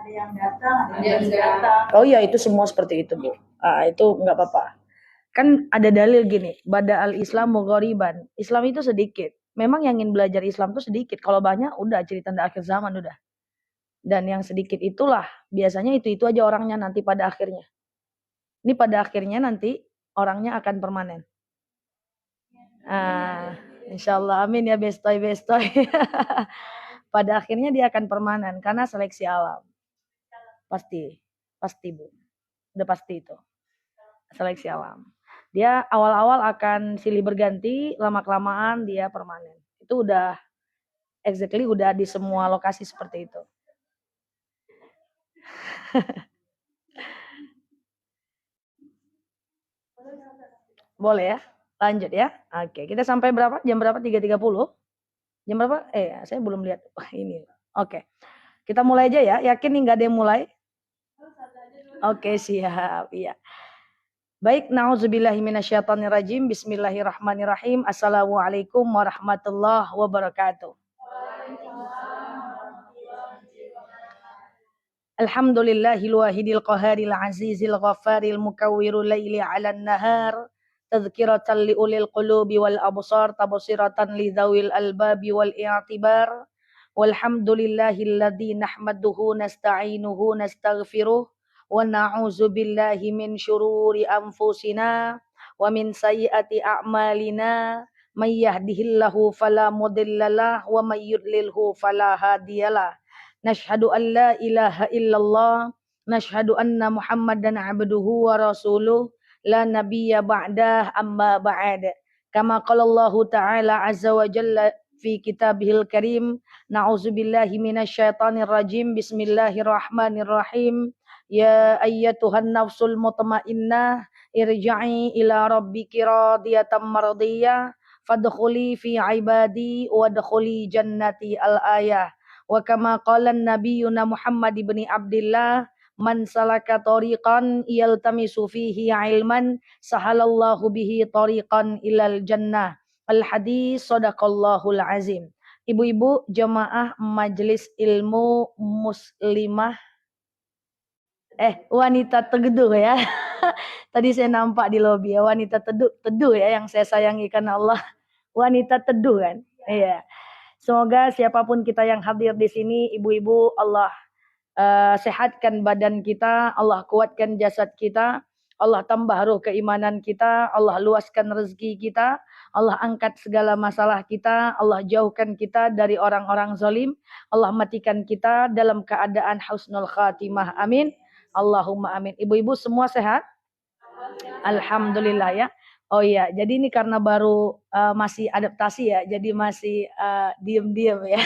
Ada yang datang, ada yang datang. Oh iya, itu semua seperti itu, Bu. Itu nggak apa-apa. Kan ada dalil gini, bada al-islamu ghoriban. Islam itu sedikit. Memang yang ingin belajar Islam itu sedikit. Kalau banyak, udah jadi tanda akhir zaman, udah. Dan yang sedikit itulah, biasanya itu aja orangnya nanti pada akhirnya. Ini pada akhirnya nanti orangnya akan permanen. Insyaallah, amin ya bestoy. Pada akhirnya dia akan permanen karena seleksi alam. Pasti Bu. Udah pasti itu. Seleksi alam. Dia awal-awal akan silih berganti, lama-kelamaan dia permanen. Itu udah exactly udah di semua lokasi seperti itu. Boleh ya? Lanjut ya. Oke, kita sampai berapa? Jam berapa? 3.30? Jam berapa? Saya belum lihat. Wah, ini. Oke. Kita mulai aja ya. Yakin nih nggak ada yang mulai? Oke, siap. Iya. Baik, na'udzubillahi minasyaitonirrajim. Bismillahirrahmanirrahim. Assalamualaikum warahmatullahi wabarakatuh. Alhamdulillahil wahidil qaharil azizil ghafaril mukawwirul laili 'alan nahar. Tadhkiratan liulil qulubi wal absar, tabsiratan lidzawil albabi wal i'tibar. Walhamdulillahilladzi nahmaduhu nasta'inuhu nastaghfiruh wa na'udzu billahi min syururi anfusina wa min sayyiati a'malina. May yahdihillahu fala mudhillalah wa may yudlilhu fala hadiyalah. Nashhadu an la ilaha illallah, nashhadu anna Muhammadan abduhu wa rasuluh, la nabiyya ba'dah amma ba'd. Kama qala Allah Ta'ala azza wa jalla fi kitabihil karim, na'udzubillahi minasyaitonir rajim. Bismillahirrahmanirrahim. Ya ayyatuhan nafsul mutmainnah, irja'i ila rabbiki radiyatan mardiyah, fadkhuli fi ibadi wadkhuli jannati al-ayah. Wa kama qala nabiyuna Muhammad ibn Abdullah, man salaka tariqan yaltamisu fihi ilman sahalallahu bihi tariqan ilal jannah. Al hadis sadaqallahul azim. Ibu-ibu jemaah majelis ilmu muslimah, wanita teduh ya. Tadi saya nampak di lobi ya, wanita teduh ya, yang saya sayangi karena Allah. Wanita teduh kan? Iya. Semoga siapapun kita yang hadir di sini, ibu-ibu, Allah sehatkan badan kita, Allah kuatkan jasad kita, Allah tambah ruh keimanan kita, Allah luaskan rezeki kita, Allah angkat segala masalah kita, Allah jauhkan kita dari orang-orang zalim, Allah matikan kita dalam keadaan husnul khatimah. Amin. Allahumma amin. Ibu-ibu semua sehat? Alhamdulillah ya. Oh iya, jadi ini karena baru masih adaptasi ya, jadi masih diem-diem ya.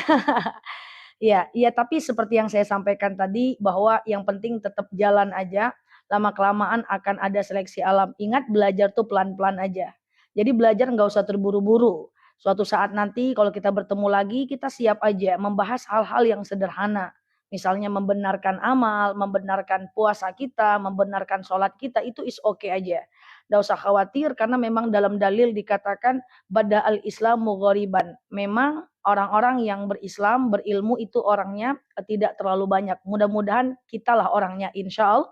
Iya, tapi seperti yang saya sampaikan tadi, bahwa yang penting tetap jalan aja, lama-kelamaan akan ada seleksi alam. Ingat, belajar tuh pelan-pelan aja. Jadi belajar nggak usah terburu-buru. Suatu saat nanti kalau kita bertemu lagi, kita siap aja membahas hal-hal yang sederhana. Misalnya membenarkan amal, membenarkan puasa kita, membenarkan sholat kita, itu is okay aja. Nggak usah khawatir karena memang dalam dalil dikatakan bada al-islamu ghoriban. Memang orang-orang yang berislam, berilmu itu orangnya tidak terlalu banyak. Mudah-mudahan kitalah orangnya, insya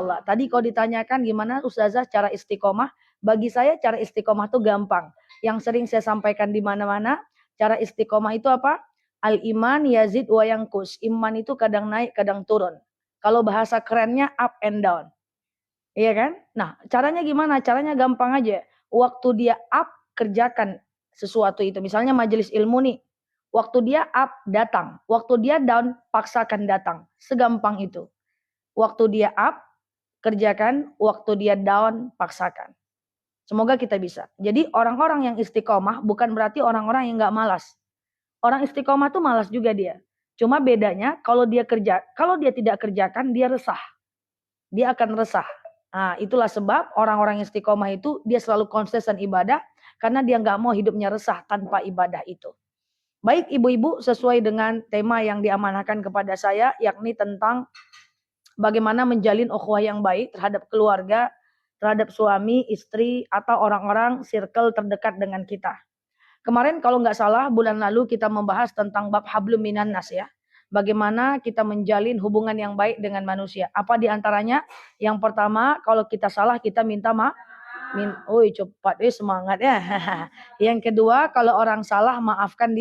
Allah. Tadi kalau ditanyakan gimana Ustazah cara istiqomah, bagi saya cara istiqomah itu gampang. Yang sering saya sampaikan di mana-mana, cara istiqomah itu apa? Al-iman yazid wa yanqus. Iman itu kadang naik, kadang turun. Kalau bahasa kerennya up and down. Iya kan? Nah, caranya gimana? Caranya gampang aja. Waktu dia up, kerjakan sesuatu itu. Misalnya majelis ilmu nih. Waktu dia up, datang. Waktu dia down, paksakan datang. Segampang itu. Waktu dia up, kerjakan. Waktu dia down, paksakan. Semoga kita bisa. Jadi orang-orang yang istiqomah bukan berarti orang-orang yang gak malas. Orang istiqomah tuh malas juga dia. Cuma bedanya kalau dia tidak kerjakan, dia resah. Dia akan resah. Nah, itulah sebab orang-orang istiqomah itu dia selalu konsisten ibadah karena dia nggak mau hidupnya resah tanpa ibadah itu. Baik ibu-ibu, sesuai dengan tema yang diamanahkan kepada saya, yakni tentang bagaimana menjalin ukhuwah yang baik terhadap keluarga, terhadap suami, istri, atau orang-orang circle terdekat dengan kita. Kemarin kalau nggak salah bulan lalu kita membahas tentang bab hablum minan nas ya. bagaimana kita menjalin hubungan yang baik dengan manusia. Apa di antaranya? Yang pertama, kalau kita salah kita minta maaf. Cepat semangat ya. Yang kedua, kalau orang salah maafkan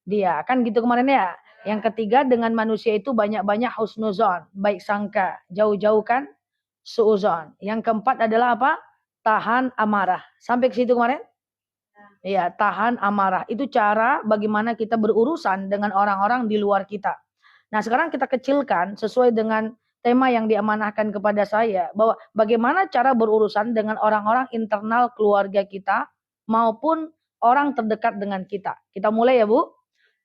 dia. Kan gitu kemarin ya. Yang ketiga, dengan manusia itu banyak-banyak husnuzon, baik sangka, jauh-jauhkan suuzon. Yang keempat adalah apa? Tahan amarah. Sampai ke situ kemarin? Ya, tahan amarah. Itu cara bagaimana kita berurusan dengan orang-orang di luar kita. Nah, sekarang kita kecilkan sesuai dengan tema yang diamanahkan kepada saya, bahwa bagaimana cara berurusan dengan orang-orang internal keluarga kita maupun orang terdekat dengan kita. Kita mulai ya, Bu.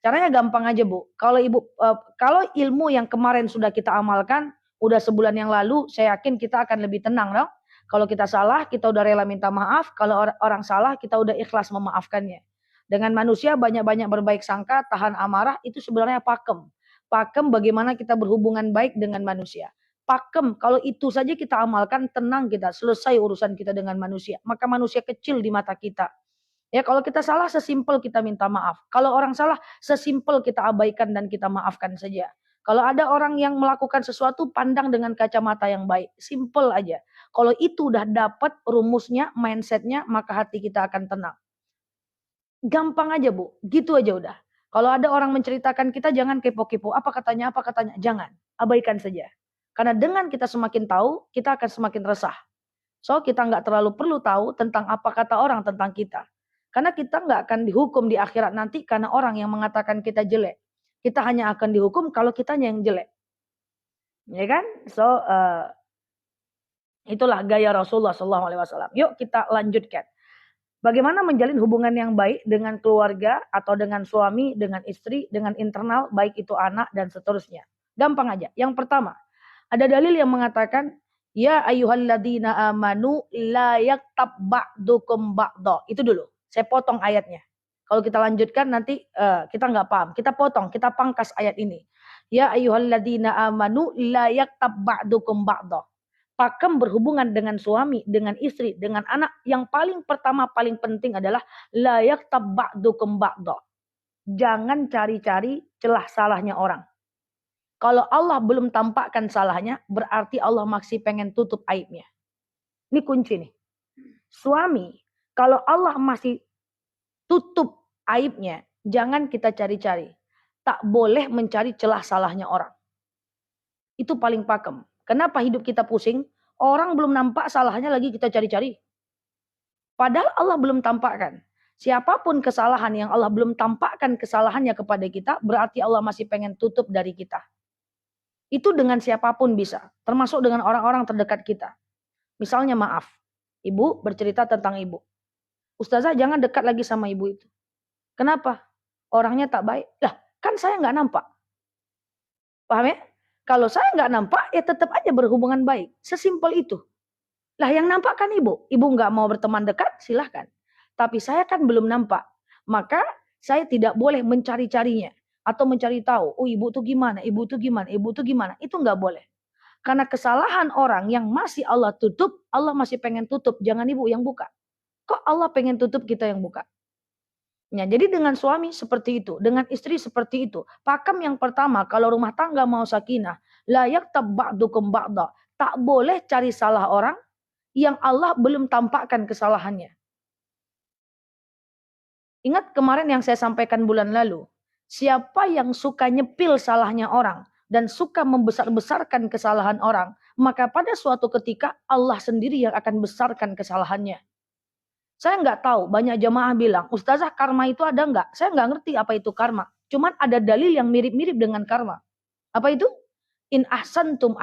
Caranya gampang aja, Bu. Kalau ilmu yang kemarin sudah kita amalkan, udah sebulan yang lalu, saya yakin kita akan lebih tenang, dong. Kalau kita salah, kita udah rela minta maaf. Kalau orang salah, kita udah ikhlas memaafkannya. Dengan manusia banyak-banyak berbaik sangka, tahan amarah, itu sebenarnya pakem. Pakem bagaimana kita berhubungan baik dengan manusia. Pakem, kalau itu saja kita amalkan, tenang kita, selesai urusan kita dengan manusia. Maka manusia kecil di mata kita. Ya, kalau kita salah, sesimpel kita minta maaf. Kalau orang salah, sesimpel kita abaikan dan kita maafkan saja. Kalau ada orang yang melakukan sesuatu, pandang dengan kacamata yang baik. Simple aja. Kalau itu udah dapat rumusnya, mindsetnya, maka hati kita akan tenang. Gampang aja, Bu. Gitu aja udah. Kalau ada orang menceritakan kita, jangan kepo-kepo. Apa katanya, apa katanya. Jangan. Abaikan saja. Karena dengan kita semakin tahu, kita akan semakin resah. So, kita nggak terlalu perlu tahu tentang apa kata orang tentang kita. Karena kita nggak akan dihukum di akhirat nanti karena orang yang mengatakan kita jelek. Kita hanya akan dihukum kalau kitanya yang jelek. Ya kan? So, itulah gaya Rasulullah SAW. Yuk kita lanjutkan. Bagaimana menjalin hubungan yang baik dengan keluarga atau dengan suami, dengan istri, dengan internal, baik itu anak dan seterusnya. Gampang aja. Yang pertama, ada dalil yang mengatakan, ya ayyuhalladzina amanu la yaktab ba'dukum ba'da. Itu dulu. Saya potong ayatnya. Kalau kita lanjutkan nanti kita nggak paham. Kita potong, kita pangkas ayat ini. Ya ayyuhalladzina amanu la yaktab ba'dukum ba'da. Pakem berhubungan dengan suami, dengan istri, dengan anak. Yang paling pertama, paling penting adalah la yaktab ba'dukum ba'da. Jangan cari-cari celah salahnya orang. Kalau Allah belum tampakkan salahnya, berarti Allah masih pengen tutup aibnya. Ini kunci nih. Suami, kalau Allah masih tutup aibnya, jangan kita cari-cari. Tak boleh mencari celah salahnya orang. Itu paling pakem. Kenapa hidup kita pusing? Orang belum nampak salahnya lagi kita cari-cari. Padahal Allah belum tampakkan. Siapapun kesalahan yang Allah belum tampakkan kesalahannya kepada kita, berarti Allah masih pengen tutup dari kita. Itu dengan siapapun bisa, termasuk dengan orang-orang terdekat kita. Misalnya maaf, ibu bercerita tentang ibu. Ustazah jangan dekat lagi sama ibu itu. Kenapa? Orangnya tak baik. Lah, kan saya nggak nampak. Paham ya? Kalau saya nggak nampak, ya tetap aja berhubungan baik. Sesimpel itu. Lah yang nampak kan ibu. Ibu nggak mau berteman dekat, silahkan. Tapi saya kan belum nampak. Maka saya tidak boleh mencari-carinya. Atau mencari tahu, oh ibu tuh gimana, ibu tuh gimana, ibu tuh gimana. Itu nggak boleh. Karena kesalahan orang yang masih Allah tutup, Allah masih pengen tutup. Jangan ibu yang buka. Kok Allah pengen tutup, kita yang buka? Ya, jadi dengan suami seperti itu, dengan istri seperti itu. Pakem yang pertama, kalau rumah tangga mau sakinah, la yaktab ba'dukum ba'da. Tak boleh cari salah orang yang Allah belum tampakkan kesalahannya. Ingat kemarin yang saya sampaikan bulan lalu, siapa yang suka nyepil salahnya orang dan suka membesar-besarkan kesalahan orang, maka pada suatu ketika Allah sendiri yang akan besarkan kesalahannya. Saya nggak tahu, banyak jamaah bilang, Ustazah karma itu ada nggak? Saya nggak ngerti apa itu karma. Cuman ada dalil yang mirip-mirip dengan karma. Apa itu? In ahsantum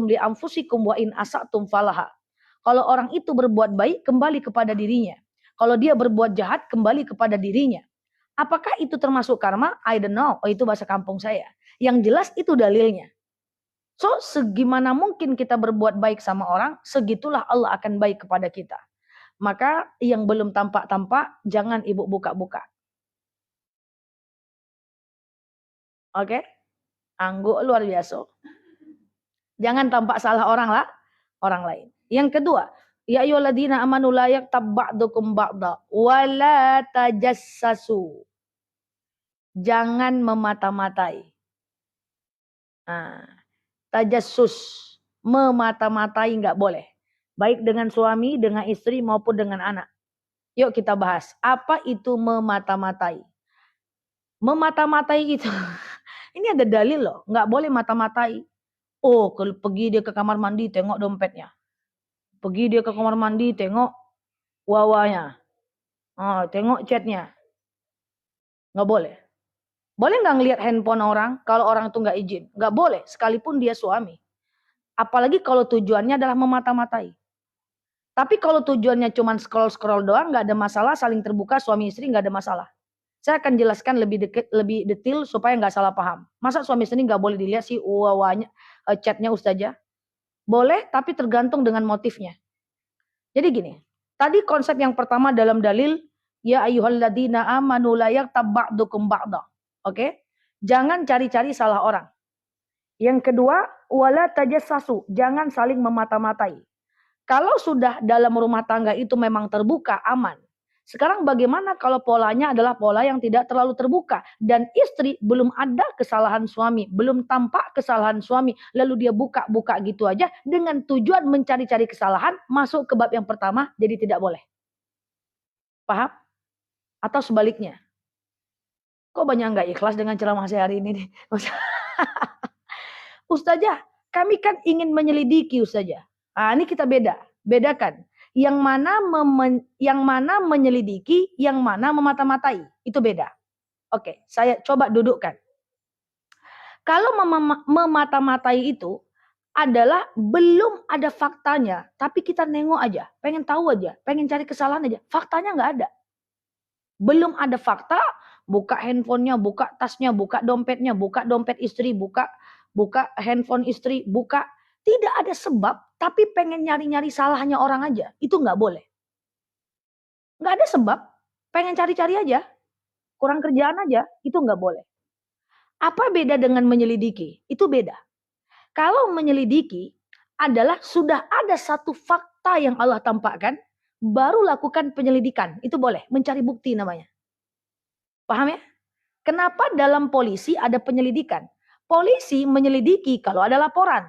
li anfusikum wa in asatum falaha. Kalau orang itu berbuat baik, kembali kepada dirinya. Kalau dia berbuat jahat, kembali kepada dirinya. Apakah itu termasuk karma? I don't know. Oh, itu bahasa kampung saya. Yang jelas itu dalilnya. So, segimana mungkin kita berbuat baik sama orang, segitulah Allah akan baik kepada kita. Maka yang belum tampak-tampak, jangan ibu buka-buka. Oke? Angguk luar biasa. Jangan tampak salah orang lain. Yang kedua, ya ayyuhalladzina amanu la yaktab ba'dukum ba'da wa la tajassasu. Jangan memata-matai. Nah, tajassus, memata-matai nggak boleh. Baik dengan suami, dengan istri maupun dengan anak. Yuk kita bahas. Apa itu memata-matai? Memata-matai itu, ini ada dalil loh. Nggak boleh mata-matai. Oh, pergi dia ke kamar mandi, tengok dompetnya. Pergi dia ke kamar mandi, tengok wawanya. Oh, tengok chatnya. Nggak boleh. Boleh nggak ngelihat handphone orang kalau orang itu nggak izin? Nggak boleh, sekalipun dia suami. Apalagi kalau tujuannya adalah memata-matai. Tapi kalau tujuannya cuma scroll-scroll doang, nggak ada masalah, saling terbuka, suami istri nggak ada masalah. Saya akan jelaskan lebih detail supaya nggak salah paham. Masa suami istri nggak boleh dilihat sih wawanya, chatnya ustazah? Boleh, tapi tergantung dengan motifnya. Jadi gini, tadi konsep yang pertama dalam dalil, ya ayyuhalladzina amanu la yaghtab ba'dukum ba'da. Oke? Jangan cari-cari salah orang. Yang kedua, wala tajassasu, jangan saling memata-matai. Kalau sudah dalam rumah tangga itu memang terbuka, aman. Sekarang bagaimana kalau polanya adalah pola yang tidak terlalu terbuka. Dan istri belum ada kesalahan suami. Belum tampak kesalahan suami. Lalu dia buka-buka gitu aja. Dengan tujuan mencari-cari kesalahan. Masuk ke bab yang pertama. Jadi tidak boleh. Paham? Atau sebaliknya. Kok banyak nggak ikhlas dengan ceramah saya hari ini nih? Ustazah, kami kan ingin menyelidiki Ustazah. Nah, ini kita bedakan. Yang mana menyelidiki, yang mana memata-matai. Itu beda. Oke, saya coba dudukkan. Kalau memata-matai itu adalah belum ada faktanya, tapi kita nengok aja, pengen tahu aja, pengen cari kesalahan aja. Faktanya nggak ada. Belum ada fakta, buka handphonenya, buka tasnya, buka dompetnya, buka dompet istri, buka handphone istri, buka. Tidak ada sebab, tapi pengen nyari-nyari salahnya orang aja. Itu nggak boleh. Nggak ada sebab, pengen cari-cari aja. Kurang kerjaan aja, itu nggak boleh. Apa beda dengan menyelidiki? Itu beda. Kalau menyelidiki adalah sudah ada satu fakta yang Allah tampakkan, baru lakukan penyelidikan. Itu boleh, mencari bukti namanya. Paham ya? Kenapa dalam polisi ada penyelidikan? Polisi menyelidiki kalau ada laporan.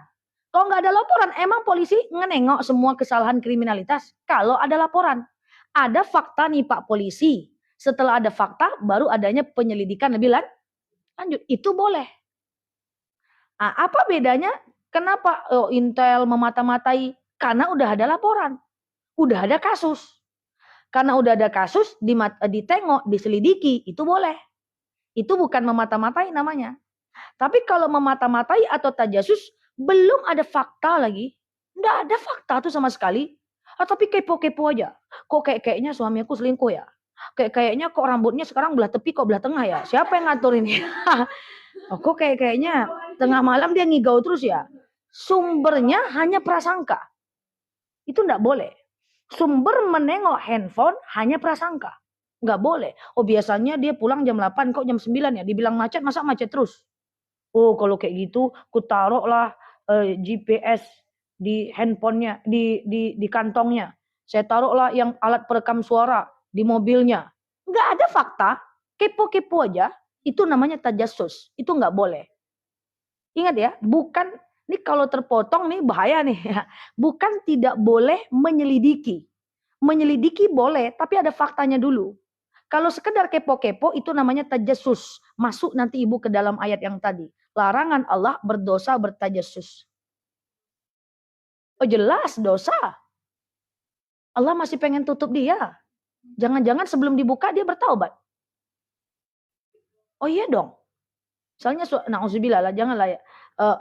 Kalau nggak ada laporan, emang polisi ngenengok semua kesalahan kriminalitas? Kalau ada laporan. Ada fakta nih Pak Polisi. Setelah ada fakta, baru adanya penyelidikan lebih lanjut. Itu boleh. Nah, apa bedanya? Kenapa Intel memata-matai? Karena udah ada laporan. Udah ada kasus. Karena udah ada kasus, ditengok, diselidiki, itu boleh. Itu bukan memata-matai namanya. Tapi kalau memata-matai atau tajasus, belum ada fakta lagi. Nggak ada fakta tuh sama sekali. Tapi kepo-kepo aja. Kok kayaknya suami aku selingkuh ya? Kayaknya kok rambutnya sekarang belah tepi kok belah tengah ya? Siapa yang ngatur ini? Kok kayaknya tengah malam dia ngigau terus ya? Sumbernya hanya prasangka. Itu nggak boleh. Sumber menengok handphone hanya prasangka. Nggak boleh. Oh biasanya dia pulang jam 8 kok jam 9 ya? Dibilang macet, masa macet terus? Oh kalau kayak gitu, ku taruhlah GPS di handphonenya, di kantongnya. Saya taruhlah yang alat perekam suara di mobilnya. Nggak ada fakta, kepo-kepo aja. Itu namanya tajassus. Itu nggak boleh. Ingat ya, bukan, ini kalau terpotong nih bahaya nih. Bukan tidak boleh menyelidiki. Menyelidiki boleh, tapi ada faktanya dulu. Kalau sekedar kepo-kepo itu namanya tajassus. Masuk nanti ibu ke dalam ayat yang tadi. Larangan Allah berdosa bertajassus. Oh jelas dosa. Allah masih pengen tutup dia. Jangan-jangan sebelum dibuka dia bertaubat. Oh iya dong. Misalnya, na'udzubillah lah, janganlah ya.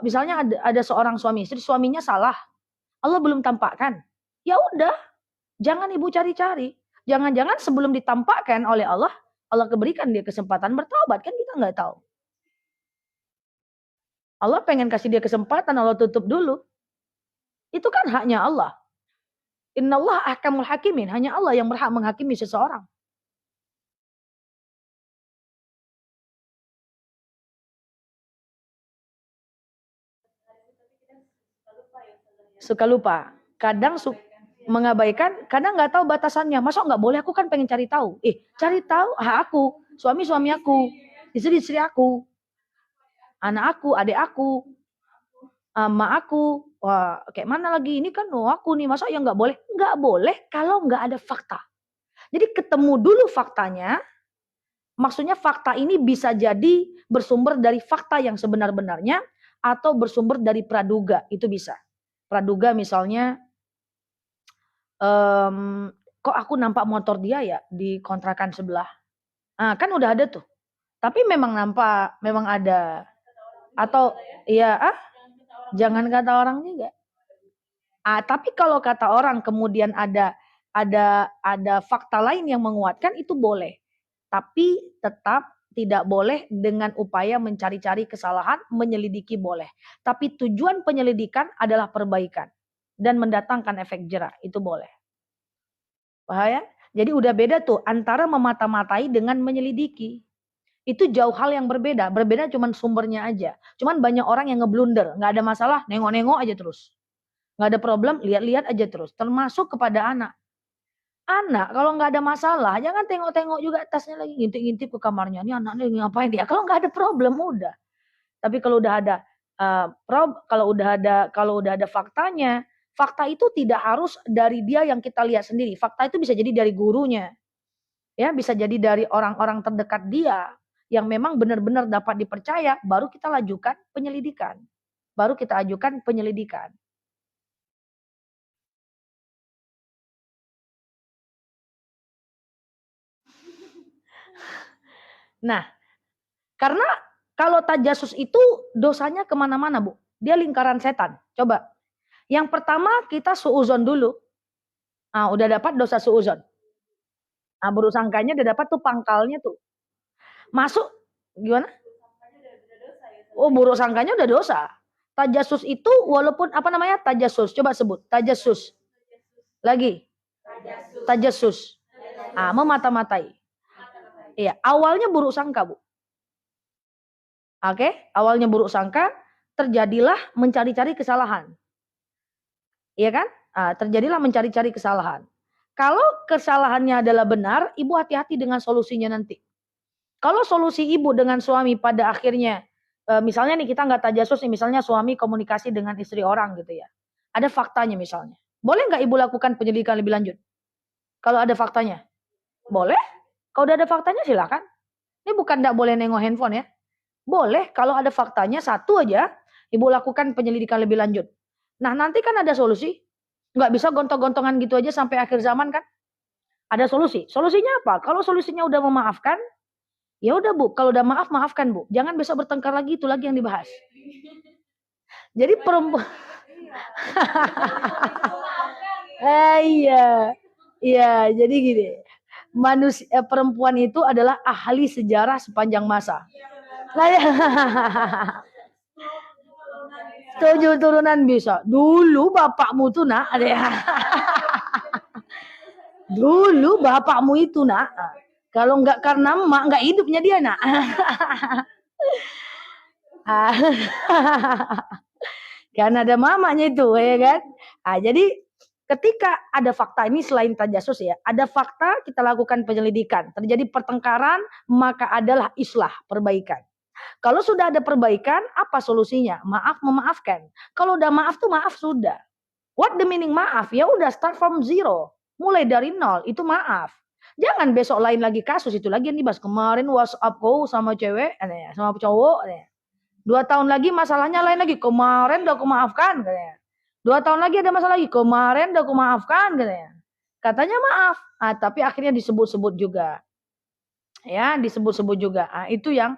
Misalnya ada seorang suami istri, suaminya salah. Allah belum tampakkan. Ya udah, jangan ibu cari-cari. Jangan-jangan sebelum ditampakkan oleh Allah, Allah berikan dia kesempatan bertaubat. Kan kita nggak tahu. Allah pengen kasih dia kesempatan, Allah tutup dulu. Itu kan haknya Allah. Innallah ahkamul hakimin. Hanya Allah yang berhak menghakimi seseorang. Suka lupa. Kadang mengabaikan, kadang nggak tahu batasannya. Masa nggak boleh? Aku kan pengen cari tahu. Cari tahu hak aku, suami aku, istri aku, anak aku, adik aku. sama aku. Wah, kayak mana lagi? Ini kan aku nih, masa ya nggak boleh? Nggak boleh kalau nggak ada fakta. Jadi ketemu dulu faktanya. Maksudnya fakta ini bisa jadi bersumber dari fakta yang sebenar-benarnya atau bersumber dari praduga, itu bisa. Praduga misalnya, kok aku nampak motor dia ya di kontrakan sebelah. Nah, kan udah ada tuh. Tapi memang nampak, memang ada. Atau iya, jangan kata orang juga. Tapi kalau kata orang kemudian ada fakta lain yang menguatkan, itu boleh. Tapi tetap tidak boleh dengan upaya mencari-cari kesalahan, menyelidiki boleh. Tapi tujuan penyelidikan adalah perbaikan dan mendatangkan efek jera, itu boleh. Paham ya? Jadi udah beda tuh antara memata-matai dengan menyelidiki. Itu jauh hal yang berbeda. Berbeda cuman sumbernya aja. Cuman banyak orang yang ngeblunder, nggak ada masalah, nengok-nengok aja terus. Nggak ada problem, lihat-lihat aja terus. Termasuk kepada anak. Anak kalau nggak ada masalah, jangan tengok-tengok juga tasnya lagi, ngintip-ngintip ke kamarnya. Ini anaknya lagi ngapain dia? Kalau nggak ada problem udah. Tapi kalau udah ada kalau udah ada faktanya, fakta itu tidak harus dari dia yang kita lihat sendiri. Fakta itu bisa jadi dari gurunya. Ya, bisa jadi dari orang-orang terdekat dia yang memang benar-benar dapat dipercaya, baru kita lajukan penyelidikan. Baru kita ajukan penyelidikan. Nah, karena kalau tajasus itu dosanya kemana-mana, Bu. Dia lingkaran setan. Coba. Yang pertama kita suuzon dulu. Nah, udah dapat dosa suuzon. Nah, buruk sangkanya udah dapat tuh pangkalnya tuh. Masuk, gimana? Oh, buruk sangkanya udah dosa. Tajasus itu walaupun apa namanya? Tajasus. Coba sebut. Tajasus. Lagi. Tajasus. Memata-matai. Iya, awalnya buruk sangka, Bu. Oke, awalnya buruk sangka, terjadilah mencari-cari kesalahan. Iya kan? Terjadilah mencari-cari kesalahan. Kalau kesalahannya adalah benar, ibu hati-hati dengan solusinya nanti. Kalau solusi ibu dengan suami pada akhirnya, misalnya nih kita nggak tajasus nih, misalnya suami komunikasi dengan istri orang gitu ya. Ada faktanya misalnya. Boleh nggak ibu lakukan penyelidikan lebih lanjut? Kalau ada faktanya? Boleh. Kalau udah ada faktanya silakan. Ini bukan nggak boleh nengok handphone ya. Boleh kalau ada faktanya satu aja, ibu lakukan penyelidikan lebih lanjut. Nah nanti kan ada solusi. Nggak bisa gontok-gontongan gitu aja sampai akhir zaman kan? Ada solusi. Solusinya apa? Kalau solusinya udah memaafkan, ya udah Bu. Kalau udah maaf, maafkan Bu. Jangan besok bertengkar lagi, itu lagi yang dibahas. Jadi perempuan, iya, iya. Jadi gini, perempuan itu adalah ahli sejarah sepanjang masa. Nah, ya. 7 turunan bisa. Dulu bapakmu tuh nak, dulu bapakmu itu nak. Kalau nggak karena emak nggak hidupnya dia nak. Karena ada mamanya itu, ya kan? Jadi ketika ada fakta ini selain tajasus ya, ada fakta kita lakukan penyelidikan. Terjadi pertengkaran, maka adalah islah, perbaikan. Kalau sudah ada perbaikan, apa solusinya? Maaf memaafkan. Kalau udah maaf tuh maaf sudah. What the meaning maaf? Ya udah start from zero. Mulai dari nol, itu maaf. Jangan besok lain lagi kasus, itu lagi yang dibahas. Kemarin WhatsApp kau sama cewek, sama cowok. 2 tahun lagi masalahnya lain lagi. Kemarin udah aku maafkan. 2 tahun lagi ada masalah lagi. Kemarin udah aku maafkan. Katanya maaf. Tapi akhirnya disebut-sebut juga. Ya, disebut-sebut juga. Itu yang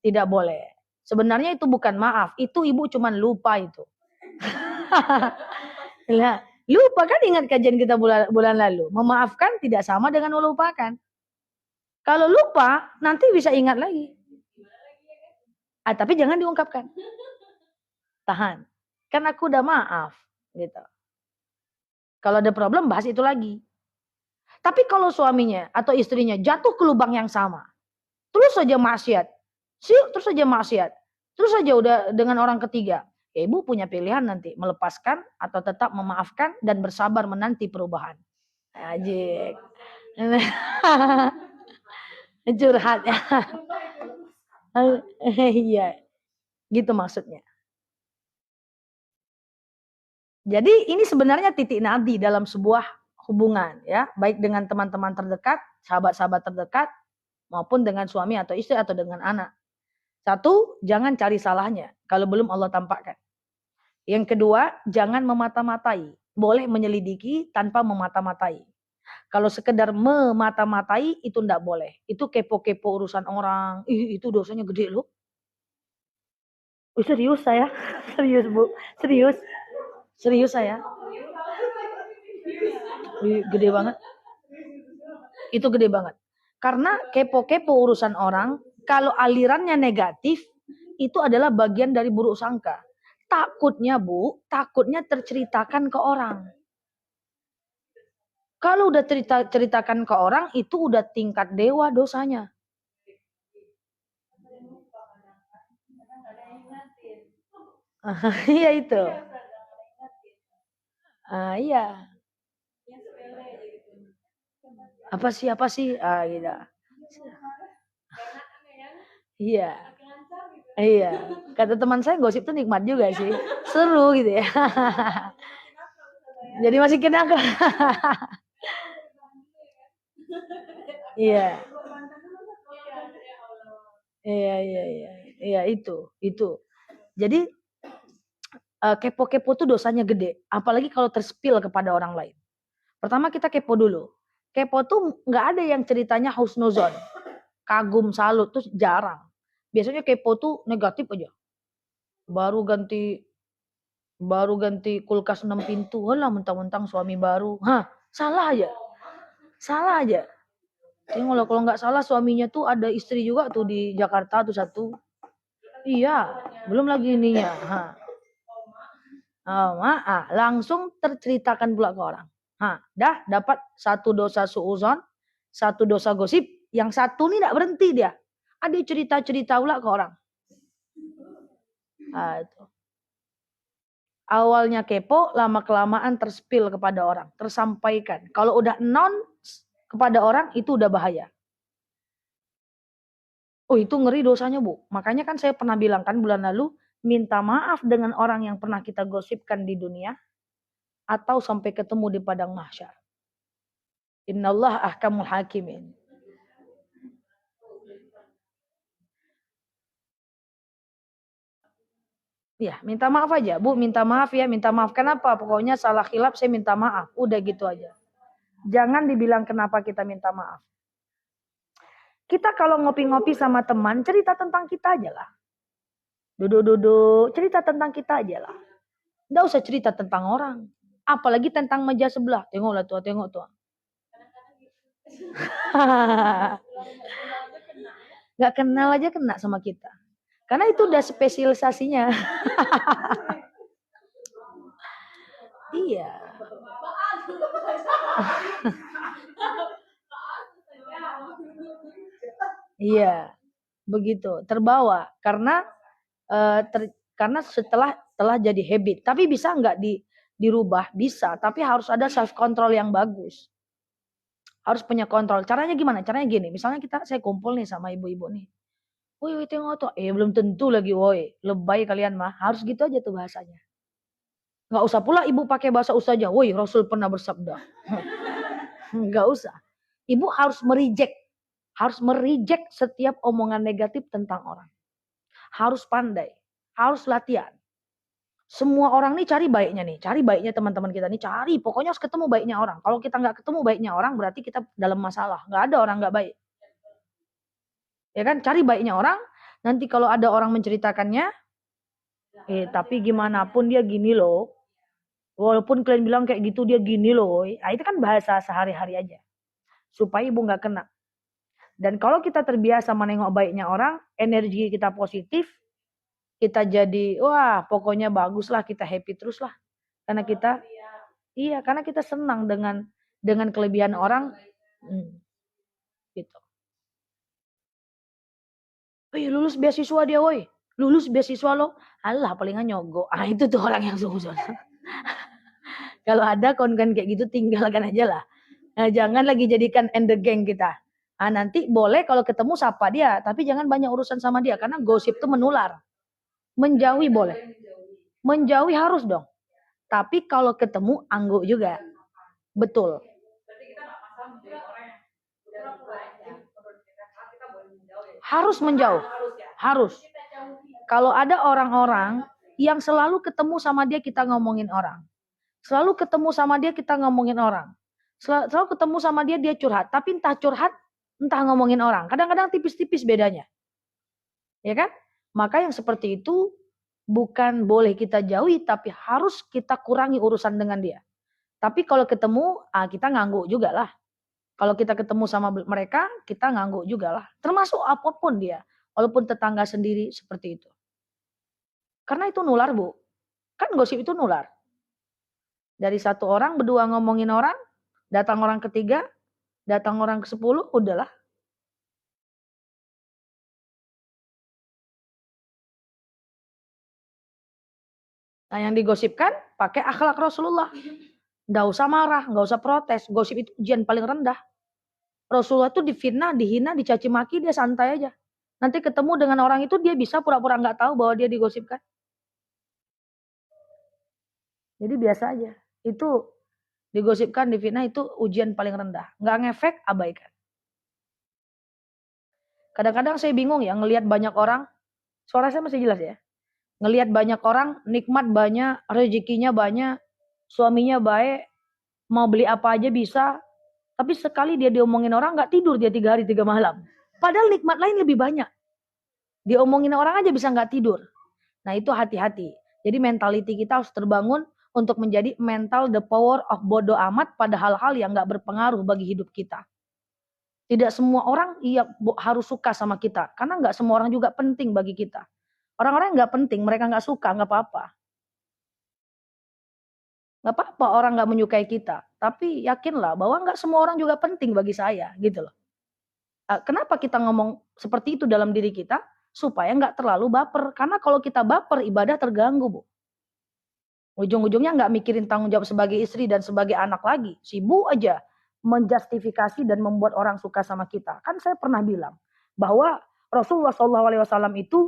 tidak boleh. Sebenarnya itu bukan maaf. Itu ibu cuman lupa itu. Lupa kan, ingat kajian kita bulan lalu. Memaafkan tidak sama dengan melupakan. Kalau lupa, nanti bisa ingat lagi. Tapi jangan diungkapkan. Tahan. Kan aku udah maaf. Gitu. Kalau ada problem, bahas itu lagi. Tapi kalau suaminya atau istrinya jatuh ke lubang yang sama, terus saja maksiat, terus saja maksiat, terus saja udah dengan orang ketiga, ya ibu punya pilihan nanti, melepaskan atau tetap memaafkan dan bersabar menanti perubahan. Ajik. Curhat ya. Iya, gitu maksudnya. Jadi ini sebenarnya titik nadi dalam sebuah hubungan ya, baik dengan teman-teman terdekat, sahabat-sahabat terdekat, maupun dengan suami atau istri atau dengan anak. Satu, jangan cari salahnya kalau belum Allah tampakkan. Yang kedua, jangan memata-matai. Boleh menyelidiki tanpa memata-matai. Kalau sekedar memata-matai itu enggak boleh. Itu kepo-kepo urusan orang. Itu dosanya gede loh. Serius saya. Serius Bu. Serius. Serius saya. Gede banget. Itu gede banget. Karena kepo-kepo urusan orang, kalau alirannya negatif, itu adalah bagian dari buruk sangka. Takutnya Bu, takutnya terceritakan ke orang. Kalau udah ceritakan ke orang, itu udah tingkat dewa dosanya. Iya itu. Iya. Apa sih? Gitu. Iya. Iya. Kata teman saya gosip tuh nikmat juga sih. Seru gitu ya. Jadi masih kena ke. Iya. Iya itu. Jadi kepo-kepo tuh dosanya gede, apalagi kalau terspil kepada orang lain. Pertama kita kepo dulu. Kepo tuh nggak ada yang ceritanya husnuzon, kagum, salut tuh jarang. Biasanya kepo tuh negatif aja. Baru ganti kulkas 6 pintu, lah mentang-mentang suami baru. Salah aja. Tengok kalau nggak salah suaminya tuh ada istri juga tuh di Jakarta tuh satu. Iya, belum lagi ininya. Langsung terceritakan pula ke orang. Dah dapat satu dosa suuzon, satu dosa gosip, yang satu nih tidak berhenti dia. Ada cerita-cerita pula ke orang. Itu. Awalnya kepo, lama-kelamaan terspil kepada orang, tersampaikan. Kalau udah non kepada orang, itu udah bahaya. Oh itu ngeri dosanya Bu. Makanya kan saya pernah bilang kan bulan lalu, minta maaf dengan orang yang pernah kita gosipkan di dunia, atau sampai ketemu di padang mahsyar. Innallah ahkamul hakimin. Ya, minta maaf aja. Bu, minta maaf ya, minta maaf. Kenapa? Pokoknya salah khilaf saya minta maaf. Udah gitu aja. Jangan dibilang kenapa kita minta maaf. Kita kalau ngopi-ngopi sama teman, cerita tentang kita aja lah. Duduk-duduk, cerita tentang kita aja lah. Nggak usah cerita tentang orang. Apalagi tentang meja sebelah. Tengoklah tuh, tengok tuh. Nggak kenal aja kena sama kita. Karena itu udah spesialisasinya. Iya. Iya, begitu. Terbawa karena karena setelah jadi habit. Tapi bisa nggak dirubah? Bisa, tapi harus ada self control yang bagus. Harus punya kontrol. Caranya gimana? Caranya gini. Misalnya saya kumpul nih sama ibu-ibu nih. Woi, tengok tuh. Belum tentu lagi, woi. Lebay kalian mah. Harus gitu aja tuh bahasanya. Nggak usah pula ibu pakai bahasa ustazah. Woi, Rasul pernah bersabda. Nggak usah. Ibu harus mereject setiap omongan negatif tentang orang. Harus pandai. Harus latihan. Semua orang nih cari baiknya teman-teman kita nih, cari. Pokoknya harus ketemu baiknya orang. Kalau kita nggak ketemu baiknya orang, berarti kita dalam masalah. Nggak ada orang nggak baik. Ya kan, cari baiknya orang. Nanti kalau ada orang menceritakannya, tapi gimana pun dia gini loh. Walaupun kalian bilang kayak gitu, dia gini loh. Nah, itu kan bahasa sehari-hari aja. Supaya ibu nggak kena. Dan kalau kita terbiasa menengok baiknya orang, energi kita positif, kita jadi, wah pokoknya bagus lah, kita happy terus lah. Karena kita senang dengan kelebihan orang. Gitu. Lulus beasiswa dia, woi. Lulus beasiswa lo. Alah, palingan nyogok. Itu tuh orang yang sungguh. Kalau ada konten kayak gitu, tinggalkan aja lah. Nah, jangan lagi jadikan end the gang kita. Nanti boleh kalau ketemu sapa dia, tapi jangan banyak urusan sama dia, karena gosip tuh menular. Menjauhi boleh. Menjauhi harus dong. Tapi kalau ketemu anggu juga. Betul. Harus menjauh. Harus. Kalau ada orang-orang yang selalu ketemu sama dia kita ngomongin orang. Selalu ketemu sama dia kita ngomongin orang. Selalu ketemu sama dia curhat. Tapi entah curhat, entah ngomongin orang. Kadang-kadang tipis-tipis bedanya. Ya kan? Maka yang seperti itu bukan boleh kita jauhi, tapi harus kita kurangi urusan dengan dia. Tapi kalau ketemu, kita ngangguk juga lah. Kalau kita ketemu sama mereka, kita ngangguk juga lah. Termasuk apapun dia. Walaupun tetangga sendiri seperti itu. Karena itu nular, Bu. Kan gosip itu nular. Dari satu orang berdua ngomongin orang, datang orang ketiga, datang orang ke-10, udahlah. Nah yang digosipkan pakai akhlak Rasulullah. Nggak usah marah, nggak usah protes. Gosip itu ujian paling rendah. Rasulullah itu difitnah, dihina, dicaci maki, dia santai aja. Nanti ketemu dengan orang itu dia bisa pura-pura nggak tahu bahwa dia digosipkan. Jadi biasa aja. Itu digosipkan, difitnah itu ujian paling rendah. Nggak ngefek, abaikan. Kadang-kadang saya bingung ya ngelihat banyak orang, suara saya masih jelas ya. Ngelihat banyak orang, nikmat banyak, rezekinya banyak, suaminya baik, mau beli apa aja bisa. Tapi sekali dia diomongin orang, nggak tidur dia 3 hari 3 malam. Padahal nikmat lain lebih banyak. Diomongin orang aja bisa nggak tidur. Nah itu hati-hati. Jadi mentality kita harus terbangun untuk menjadi mental the power of bodo amat pada hal-hal yang nggak berpengaruh bagi hidup kita. Tidak semua orang harus suka sama kita. Karena nggak semua orang juga penting bagi kita. Orang-orang yang nggak penting, mereka nggak suka, nggak apa-apa. Nggak apa-apa orang nggak menyukai kita. Tapi yakinlah bahwa nggak semua orang juga penting bagi saya. Gitu loh. Kenapa kita ngomong seperti itu dalam diri kita? Supaya nggak terlalu baper. Karena kalau kita baper, ibadah terganggu, Bu. Ujung-ujungnya nggak mikirin tanggung jawab sebagai istri dan sebagai anak lagi. Sibuk aja menjustifikasi dan membuat orang suka sama kita. Kan saya pernah bilang bahwa Rasulullah SAW itu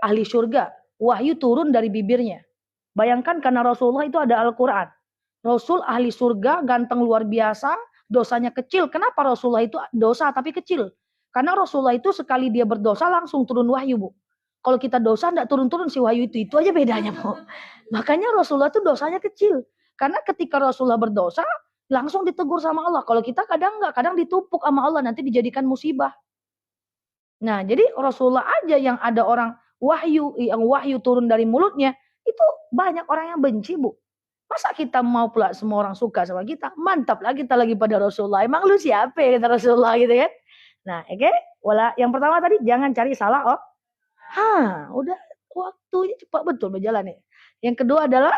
ahli surga. Wahyu turun dari bibirnya. Bayangkan karena Rasulullah itu ada Al-Quran. Rasul ahli surga, ganteng luar biasa, dosanya kecil. Kenapa Rasulullah itu dosa tapi kecil? Karena Rasulullah itu sekali dia berdosa langsung turun wahyu, Bu. Kalau kita dosa enggak turun-turun si wahyu itu aja bedanya, Bu. Makanya Rasulullah itu dosanya kecil. Karena ketika Rasulullah berdosa, langsung ditegur sama Allah. Kalau kita kadang enggak, kadang ditumpuk sama Allah, nanti dijadikan musibah. Nah, jadi Rasulullah aja yang ada orang yang wahyu turun dari mulutnya, itu banyak orang yang benci, Bu. Masa kita mau pula semua orang suka sama kita? Mantap lah kita lagi pada Rasulullah. Emang lu siapa ya, kata Rasulullah gitu kan? Nah, oke. Yang pertama tadi jangan cari salah. Udah waktunya cepat betul berjalan ya. Yang kedua adalah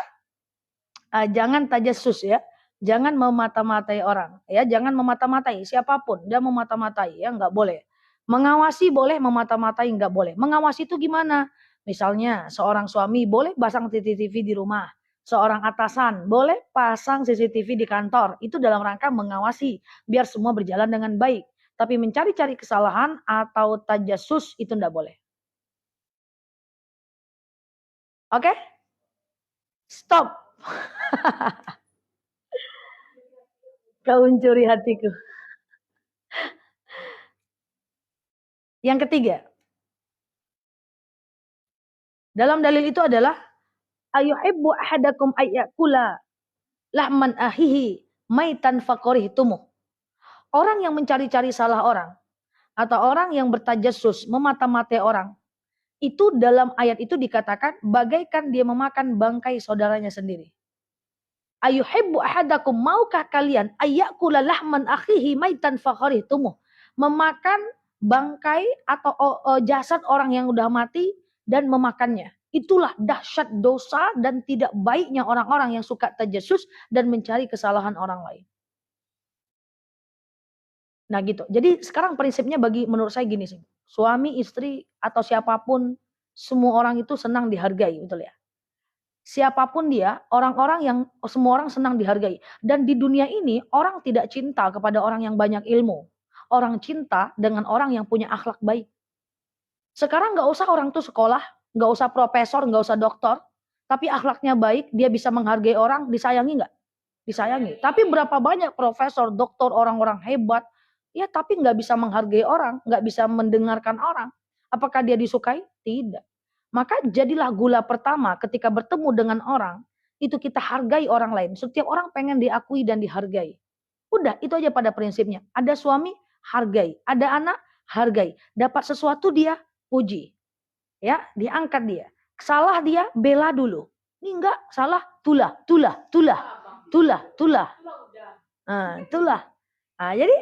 jangan tajassus ya. Jangan memata-matai orang ya, jangan memata-matai siapapun, dia memata-matai ya, enggak boleh. Mengawasi boleh, memata-matai enggak boleh. Mengawasi itu gimana? Misalnya seorang suami boleh pasang CCTV di rumah. Seorang atasan boleh pasang CCTV di kantor. Itu dalam rangka mengawasi biar semua berjalan dengan baik. Tapi mencari-cari kesalahan atau tajassus itu enggak boleh. Oke? Stop. Kau mencuri hatiku. Yang ketiga. Dalam dalil itu adalah ayuhibbu ahadakum ayyakula lahman ahihi maitan faqarihtumuh. Orang yang mencari-cari salah orang atau orang yang bertajassus memata-matai orang, itu dalam ayat itu dikatakan bagaikan dia memakan bangkai saudaranya sendiri. Ayuhibbu ahadakum, maukah kalian ayyakula lahman akhihi maitan faqarihtumuh, memakan bangkai atau jasad orang yang udah mati dan memakannya. Itulah dahsyat dosa dan tidak baiknya orang-orang yang suka tajassus dan mencari kesalahan orang lain. Nah gitu. Jadi sekarang prinsipnya menurut saya gini sih. Suami, istri atau siapapun, semua orang itu senang dihargai, betul ya. Siapapun dia, semua orang senang dihargai. Dan di dunia ini orang tidak cinta kepada orang yang banyak ilmu. Orang cinta dengan orang yang punya akhlak baik. Sekarang nggak usah orang tuh sekolah, nggak usah profesor, nggak usah doktor. tapi akhlaknya baik, dia bisa menghargai orang, disayangi nggak? Disayangi. Tapi berapa banyak profesor, doktor, orang-orang hebat, ya tapi nggak bisa menghargai orang, nggak bisa mendengarkan orang. Apakah dia disukai? Tidak. Maka jadilah gula pertama ketika bertemu dengan orang, itu kita hargai orang lain. Setiap orang pengen diakui dan dihargai. Udah, itu aja pada prinsipnya. Ada suami, hargai. Ada anak, hargai. Dapat sesuatu dia, puji. Ya, diangkat dia. Salah dia, bela dulu. Ini enggak, salah, tulah. Itulah. Nah, jadi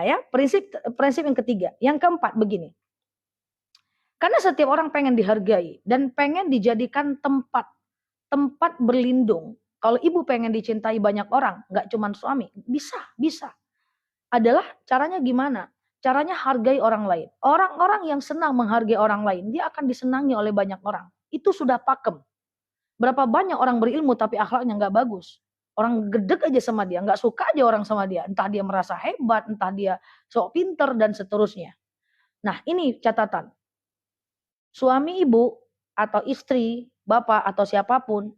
ya prinsip yang ketiga. Yang keempat begini. Karena setiap orang pengen dihargai dan pengen dijadikan tempat berlindung. Kalau ibu pengen dicintai banyak orang, nggak cuma suami, bisa. Adalah caranya gimana? Caranya hargai orang lain. Orang-orang yang senang menghargai orang lain, dia akan disenangi oleh banyak orang. Itu sudah pakem. Berapa banyak orang berilmu tapi akhlaknya nggak bagus. Orang gedek aja sama dia, nggak suka aja orang sama dia. Entah dia merasa hebat, entah dia sok pinter, dan seterusnya. Nah, ini catatan. Suami ibu atau istri, bapak atau siapapun,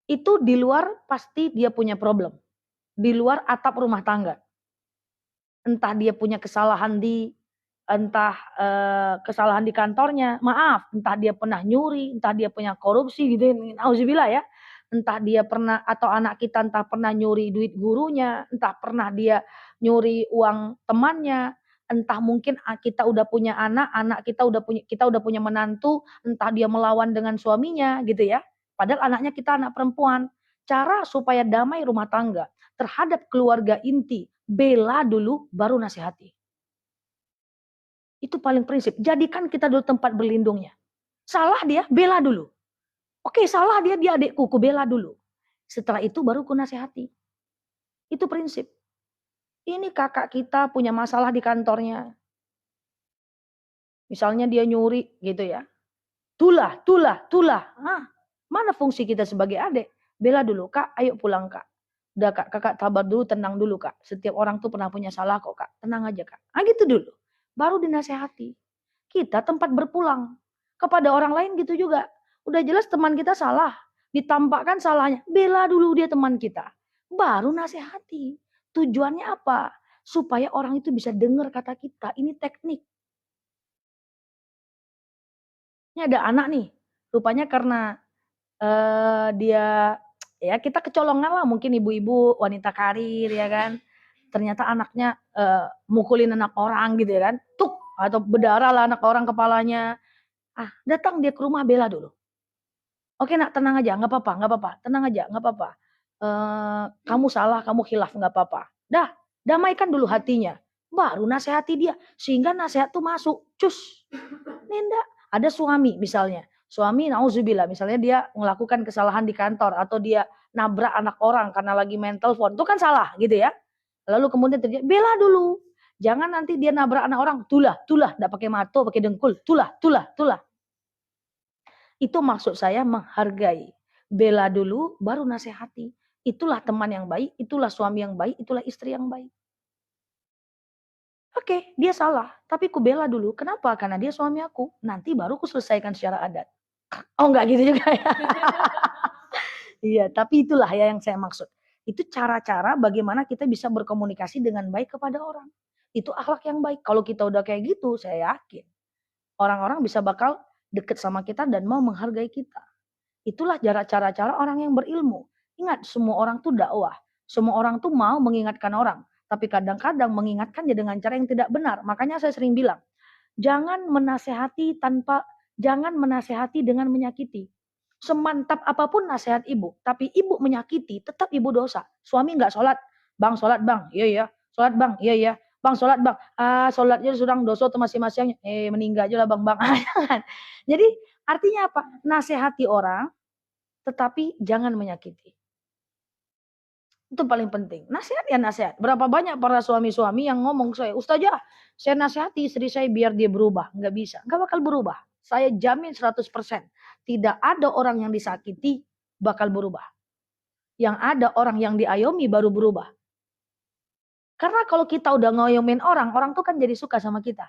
itu di luar pasti dia punya problem. Di luar atap rumah tangga. Entah dia punya kesalahan kesalahan di kantornya, maaf, entah dia pernah nyuri, entah dia punya korupsi gitu, auzubillah ya. Entah dia pernah, atau anak kita entah pernah nyuri duit gurunya, entah pernah dia nyuri uang temannya, entah mungkin kita udah punya anak kita udah punya menantu, entah dia melawan dengan suaminya gitu ya. Padahal anaknya kita anak perempuan. Cara supaya damai rumah tangga terhadap keluarga inti, bela dulu baru nasihati. Itu paling prinsip. Jadikan kita dulu tempat berlindungnya. Salah dia, bela dulu. Oke, salah dia adikku, ku bela dulu. Setelah itu baru ku nasihati. Itu prinsip. Ini kakak kita punya masalah di kantornya. Misalnya dia nyuri gitu ya. Tulah. Mana fungsi kita sebagai adik? Bela dulu, Kak, ayo pulang, Kak. Udah, Kak, kakak sabar dulu, tenang dulu, Kak. Setiap orang tuh pernah punya salah kok, Kak. Tenang aja, Kak. Gitu dulu. Baru dinasehati. Kita tempat berpulang. Kepada orang lain gitu juga. Udah jelas teman kita salah. Ditampakkan salahnya. Bela dulu dia teman kita. Baru nasihati. Tujuannya apa? Supaya orang itu bisa dengar kata kita. Ini teknik. Ini ada anak nih. Rupanya karena dia, ya kita kecolongan lah, mungkin ibu-ibu wanita karir ya kan. Ternyata anaknya mukulin anak orang gitu ya kan. Tuk, atau berdarah lah anak orang kepalanya. Datang dia ke rumah, bela dulu. Oke nak, tenang aja, nggak apa-apa, tenang aja, nggak apa-apa. Kamu salah, kamu khilaf, nggak apa-apa. Dah, damaikan dulu hatinya. Baru nasihati dia, sehingga nasihat tuh masuk. Cus, Nenda. Ada suami misalnya, suami nauzubillah, misalnya dia melakukan kesalahan di kantor, atau dia nabrak anak orang karena lagi main telepon, itu kan salah gitu ya. Lalu kemudian terjadi, bela dulu. Jangan nanti dia nabrak anak orang, tulah, enggak pakai mato, pakai dengkul, tulah. Itu maksud saya menghargai. Bela dulu, baru nasihati. Itulah teman yang baik, itulah suami yang baik, itulah istri yang baik. Oke, dia salah, tapi ku bela dulu. Kenapa? Karena dia suami aku. Nanti baru ku selesaikan secara adat. Oh enggak gitu juga ya. Iya, tapi itulah ya yang saya maksud. Itu cara-cara bagaimana kita bisa berkomunikasi dengan baik kepada orang. Itu akhlak yang baik. Kalau kita udah kayak gitu, saya yakin orang-orang bisa bakal deket sama kita dan mau menghargai kita. Itulah cara-cara orang yang berilmu. Ingat, semua orang tuh dakwah. Semua orang tuh mau mengingatkan orang. Tapi kadang-kadang mengingatkannya dengan cara yang tidak benar. Makanya saya sering bilang, jangan menasehati dengan menyakiti. Semantap apapun nasihat ibu, tapi ibu menyakiti, tetap ibu dosa. Suami nggak sholat, bang sholat bang, iya. Sholat bang, iya. Bang sholat bang, sholatnya sudah dosa tuh masing-masing. Meninggal aja lah bang. Jadi artinya apa? Nasihati orang, tetapi jangan menyakiti. Itu paling penting. Nasihat ya nasihat. Berapa banyak para suami-suami yang ngomong saya, Ustazah, saya nasihati istri saya biar dia berubah. Nggak bisa. Nggak bakal berubah. Saya jamin 100%. Tidak ada orang yang disakiti bakal berubah. Yang ada orang yang diayomi baru berubah. Karena kalau kita udah ngayomin orang tuh kan jadi suka sama kita.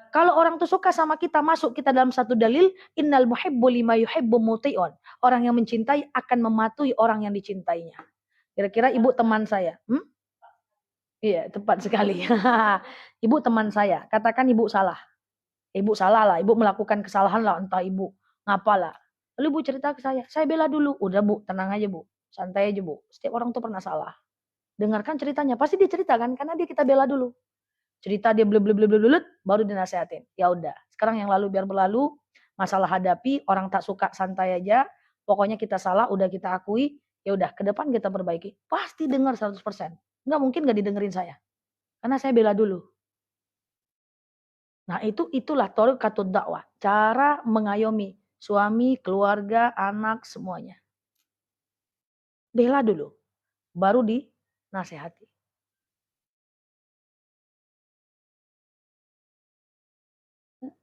Kalau orang tuh suka sama kita, masuk kita dalam satu dalil, innal muhibbu lima yuhibbu muti'un. Orang yang mencintai akan mematuhi orang yang dicintainya. Kira-kira ibu teman saya. Iya, tepat sekali. Ibu teman saya, katakan ibu salah. Ibu salah lah, ibu melakukan kesalahan lah, entah ibu ngapalah. Lalu ibu cerita ke saya bela dulu. Udah bu, tenang aja bu, santai aja bu. Setiap orang tuh pernah salah. Dengarkan ceritanya, pasti dia ceritakan, karena dia kita bela dulu. Cerita dia bleblet, baru dinasehatin. Ya udah, sekarang yang lalu biar berlalu, masalah hadapi, orang tak suka santai aja. Pokoknya kita salah, udah kita akui, ya udah ke depan kita perbaiki. Pasti dengar 100%. Nggak mungkin nggak didengerin saya. Karena saya bela dulu. Nah, itulah thariqatud dakwah, cara mengayomi suami, keluarga, anak, semuanya. Bela dulu, baru dinasehati.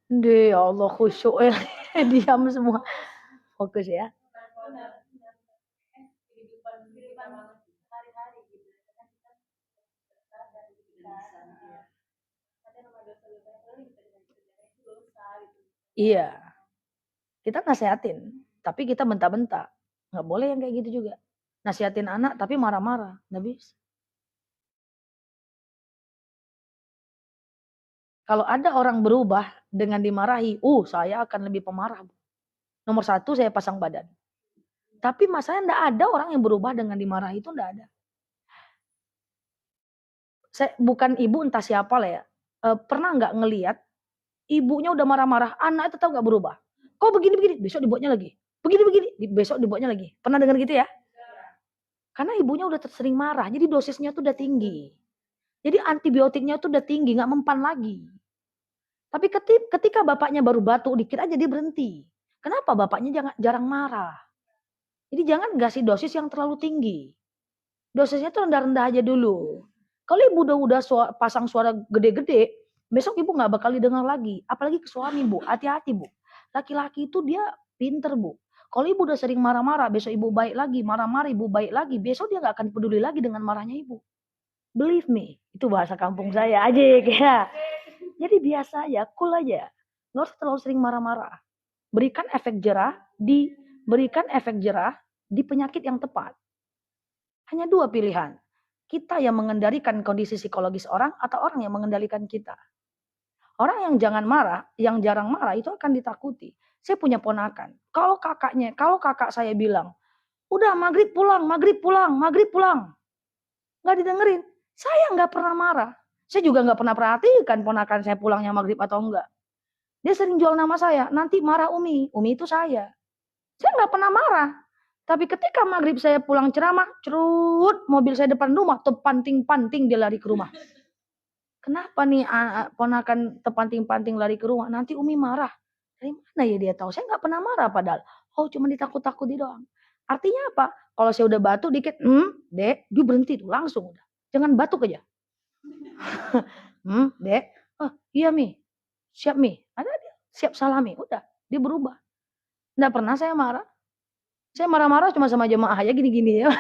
Ya Allah, khusyuk ya. Diam semua. Fokus ya. Iya. Kita nasehatin, tapi kita bentak-bentak. Nggak boleh yang kayak gitu juga. Nasihatin anak tapi marah-marah. Nggak bisa. Kalau ada orang berubah dengan dimarahi, saya akan lebih pemarah. Nomor 1 saya pasang badan. Tapi masalahnya enggak ada orang yang berubah dengan dimarahi, itu enggak ada. Saya bukan ibu entah siapa lah ya. Pernah enggak ngelihat ibunya udah marah-marah, anak tetap enggak berubah. Kok begini-begini, besok dibuatnya lagi. Begini-begini, besok dibuatnya lagi. Pernah dengar gitu ya? Karena ibunya udah sering marah, jadi dosisnya tuh udah tinggi. Jadi antibiotiknya tuh udah tinggi, enggak mempan lagi. Tapi ketika bapaknya baru batuk dikit aja dia berhenti. Kenapa bapaknya jarang marah? Jadi jangan kasih dosis yang terlalu tinggi. Dosisnya tuh rendah-rendah aja dulu. Kalau ibu udah pasang suara gede-gede, besok ibu nggak bakal didengar lagi. Apalagi ke suami bu, hati-hati bu. Laki-laki itu dia pinter bu. Kalau ibu udah sering marah-marah, besok ibu baik lagi, marah-marah ibu baik lagi, besok dia nggak akan peduli lagi dengan marahnya ibu. Believe me, itu bahasa kampung saya aja ya. Jadi biasa aja, cool aja. Nggak usah terlalu sering marah-marah. Berikan efek jerah di penyakit yang tepat. Hanya 2 pilihan. Kita yang mengendalikan kondisi psikologis orang atau orang yang mengendalikan kita. Orang yang jarang marah itu akan ditakuti. Saya punya ponakan. Kalau kakak saya bilang, udah maghrib pulang. Nggak didengerin. Saya nggak pernah marah. Saya juga nggak pernah perhatikan ponakan saya pulangnya maghrib atau enggak. Dia sering jual nama saya. Nanti marah Umi. Umi itu saya. Saya nggak pernah marah. Tapi ketika maghrib saya pulang ceramah, cerut mobil saya depan rumah, terpanting-panting dia lari ke rumah. Kenapa nih ponakan terpanting-panting lari ke rumah? Nanti Umi marah. Dari mana ya dia tahu? Saya nggak pernah marah padahal. Cuma ditakut-takuti doang. Artinya apa? Kalau saya udah batuk dikit, Dek, dia berhenti tuh langsung udah. Jangan batuk aja. Dek, iya Mi. Siap Mi. Ada dia. Siap salah Mi. Udah, dia berubah. Nggak pernah saya marah. Saya marah-marah cuma sama jemaah aja gini-gini ya.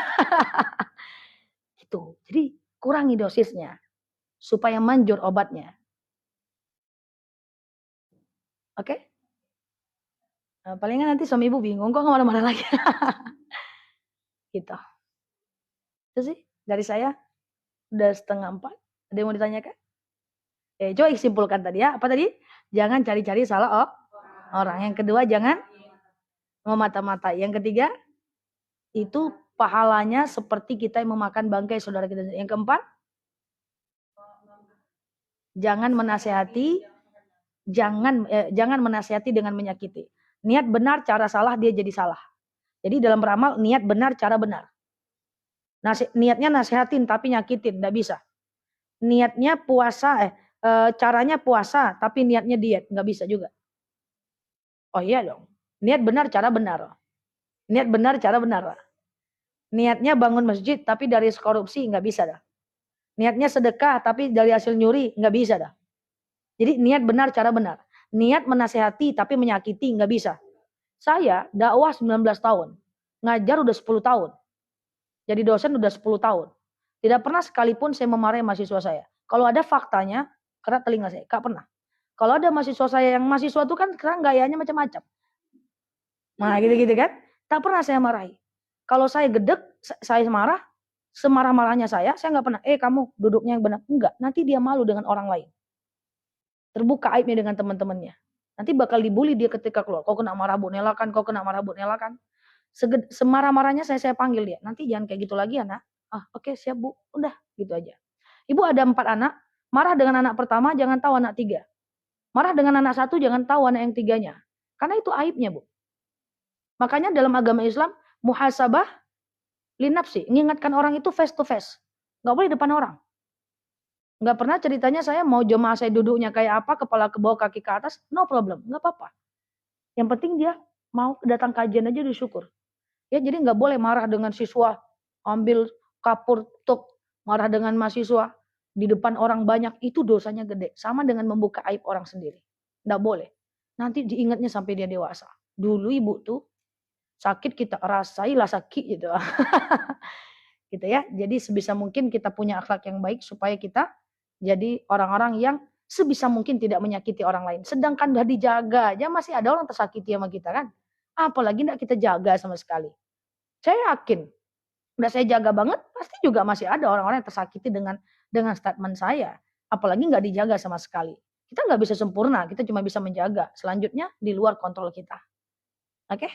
Gitu. Jadi kurangi dosisnya supaya manjur obatnya. Oke? Nah, palingan nanti suami ibu bingung kok marah-marah lagi. Gitu. Itu sih dari saya. Udah 3:30. Ada yang mau ditanyakan? Coba simpulkan tadi ya. Apa tadi? Jangan cari-cari salah orang. Yang kedua, jangan memata-matai. Yang ketiga, itu pahalanya seperti kita yang memakan bangkai saudara kita. Yang keempat, jangan menasehati dengan menyakiti. Niat benar, cara salah, dia jadi salah. Jadi dalam beramal, niat benar, cara benar. Niatnya nasehatin tapi nyakitin, enggak bisa. Niatnya puasa, caranya puasa tapi niatnya diet, enggak bisa juga. Oh iya dong. Niat benar, cara benar. Niat benar, cara benar. Niatnya bangun masjid tapi dari korupsi, enggak bisa dah. Niatnya sedekah tapi dari hasil nyuri, enggak bisa dah. Jadi niat benar, cara benar. Niat menasehati tapi menyakiti, enggak bisa. Saya dakwah 19 tahun. Ngajar udah 10 tahun. Jadi dosen udah 10 tahun. Tidak pernah sekalipun saya memarahi mahasiswa saya. Kalau ada faktanya, kena telinga saya. Gak pernah. Kalau ada mahasiswa saya yang mahasiswa itu kan sekarang gayanya macam-macam. Nah gitu-gitu kan. Tak pernah saya marahi. Kalau saya gedek, saya marah, semarah-marahnya saya nggak pernah, kamu duduknya yang benar. Enggak, nanti dia malu dengan orang lain. Terbuka aibnya dengan teman-temannya. Nanti bakal dibully dia ketika keluar. Kau kena marah Bu Nela kan, kau kena marah Bu Nela kan. Semarah-marahnya saya panggil dia. Nanti jangan kayak gitu lagi ya nak. Oke, siap Bu. Udah gitu aja. Ibu ada 4 anak. Marah dengan anak pertama jangan tahu anak 3. Marah dengan anak 1 jangan tahu anak yang 3-nya. Karena itu aibnya Bu. Makanya dalam agama Islam muhasabah linafsi. Mengingatkan orang itu face to face. Gak boleh depan orang. Gak pernah ceritanya saya mau jemaah saya duduknya kayak apa, kepala ke bawah kaki ke atas. No problem. Gak apa-apa. Yang penting dia mau datang kajian aja disyukur. Ya, jadi nggak boleh marah dengan siswa, ambil kapur tuk, marah dengan mahasiswa di depan orang banyak, itu dosanya gede. Sama dengan membuka aib orang sendiri. Nggak boleh. Nanti diingatnya sampai dia dewasa. Dulu ibu tuh sakit kita rasailah sakit gitu. Gitu ya. Jadi sebisa mungkin kita punya akhlak yang baik supaya kita jadi orang-orang yang sebisa mungkin tidak menyakiti orang lain. Sedangkan udah dijaga aja masih ada orang tersakiti sama kita kan. Apalagi enggak kita jaga sama sekali. Saya yakin, udah saya jaga banget, pasti juga masih ada orang-orang yang tersakiti dengan statement saya. Apalagi nggak dijaga sama sekali. Kita nggak bisa sempurna, kita cuma bisa menjaga. Selanjutnya di luar kontrol kita. Oke?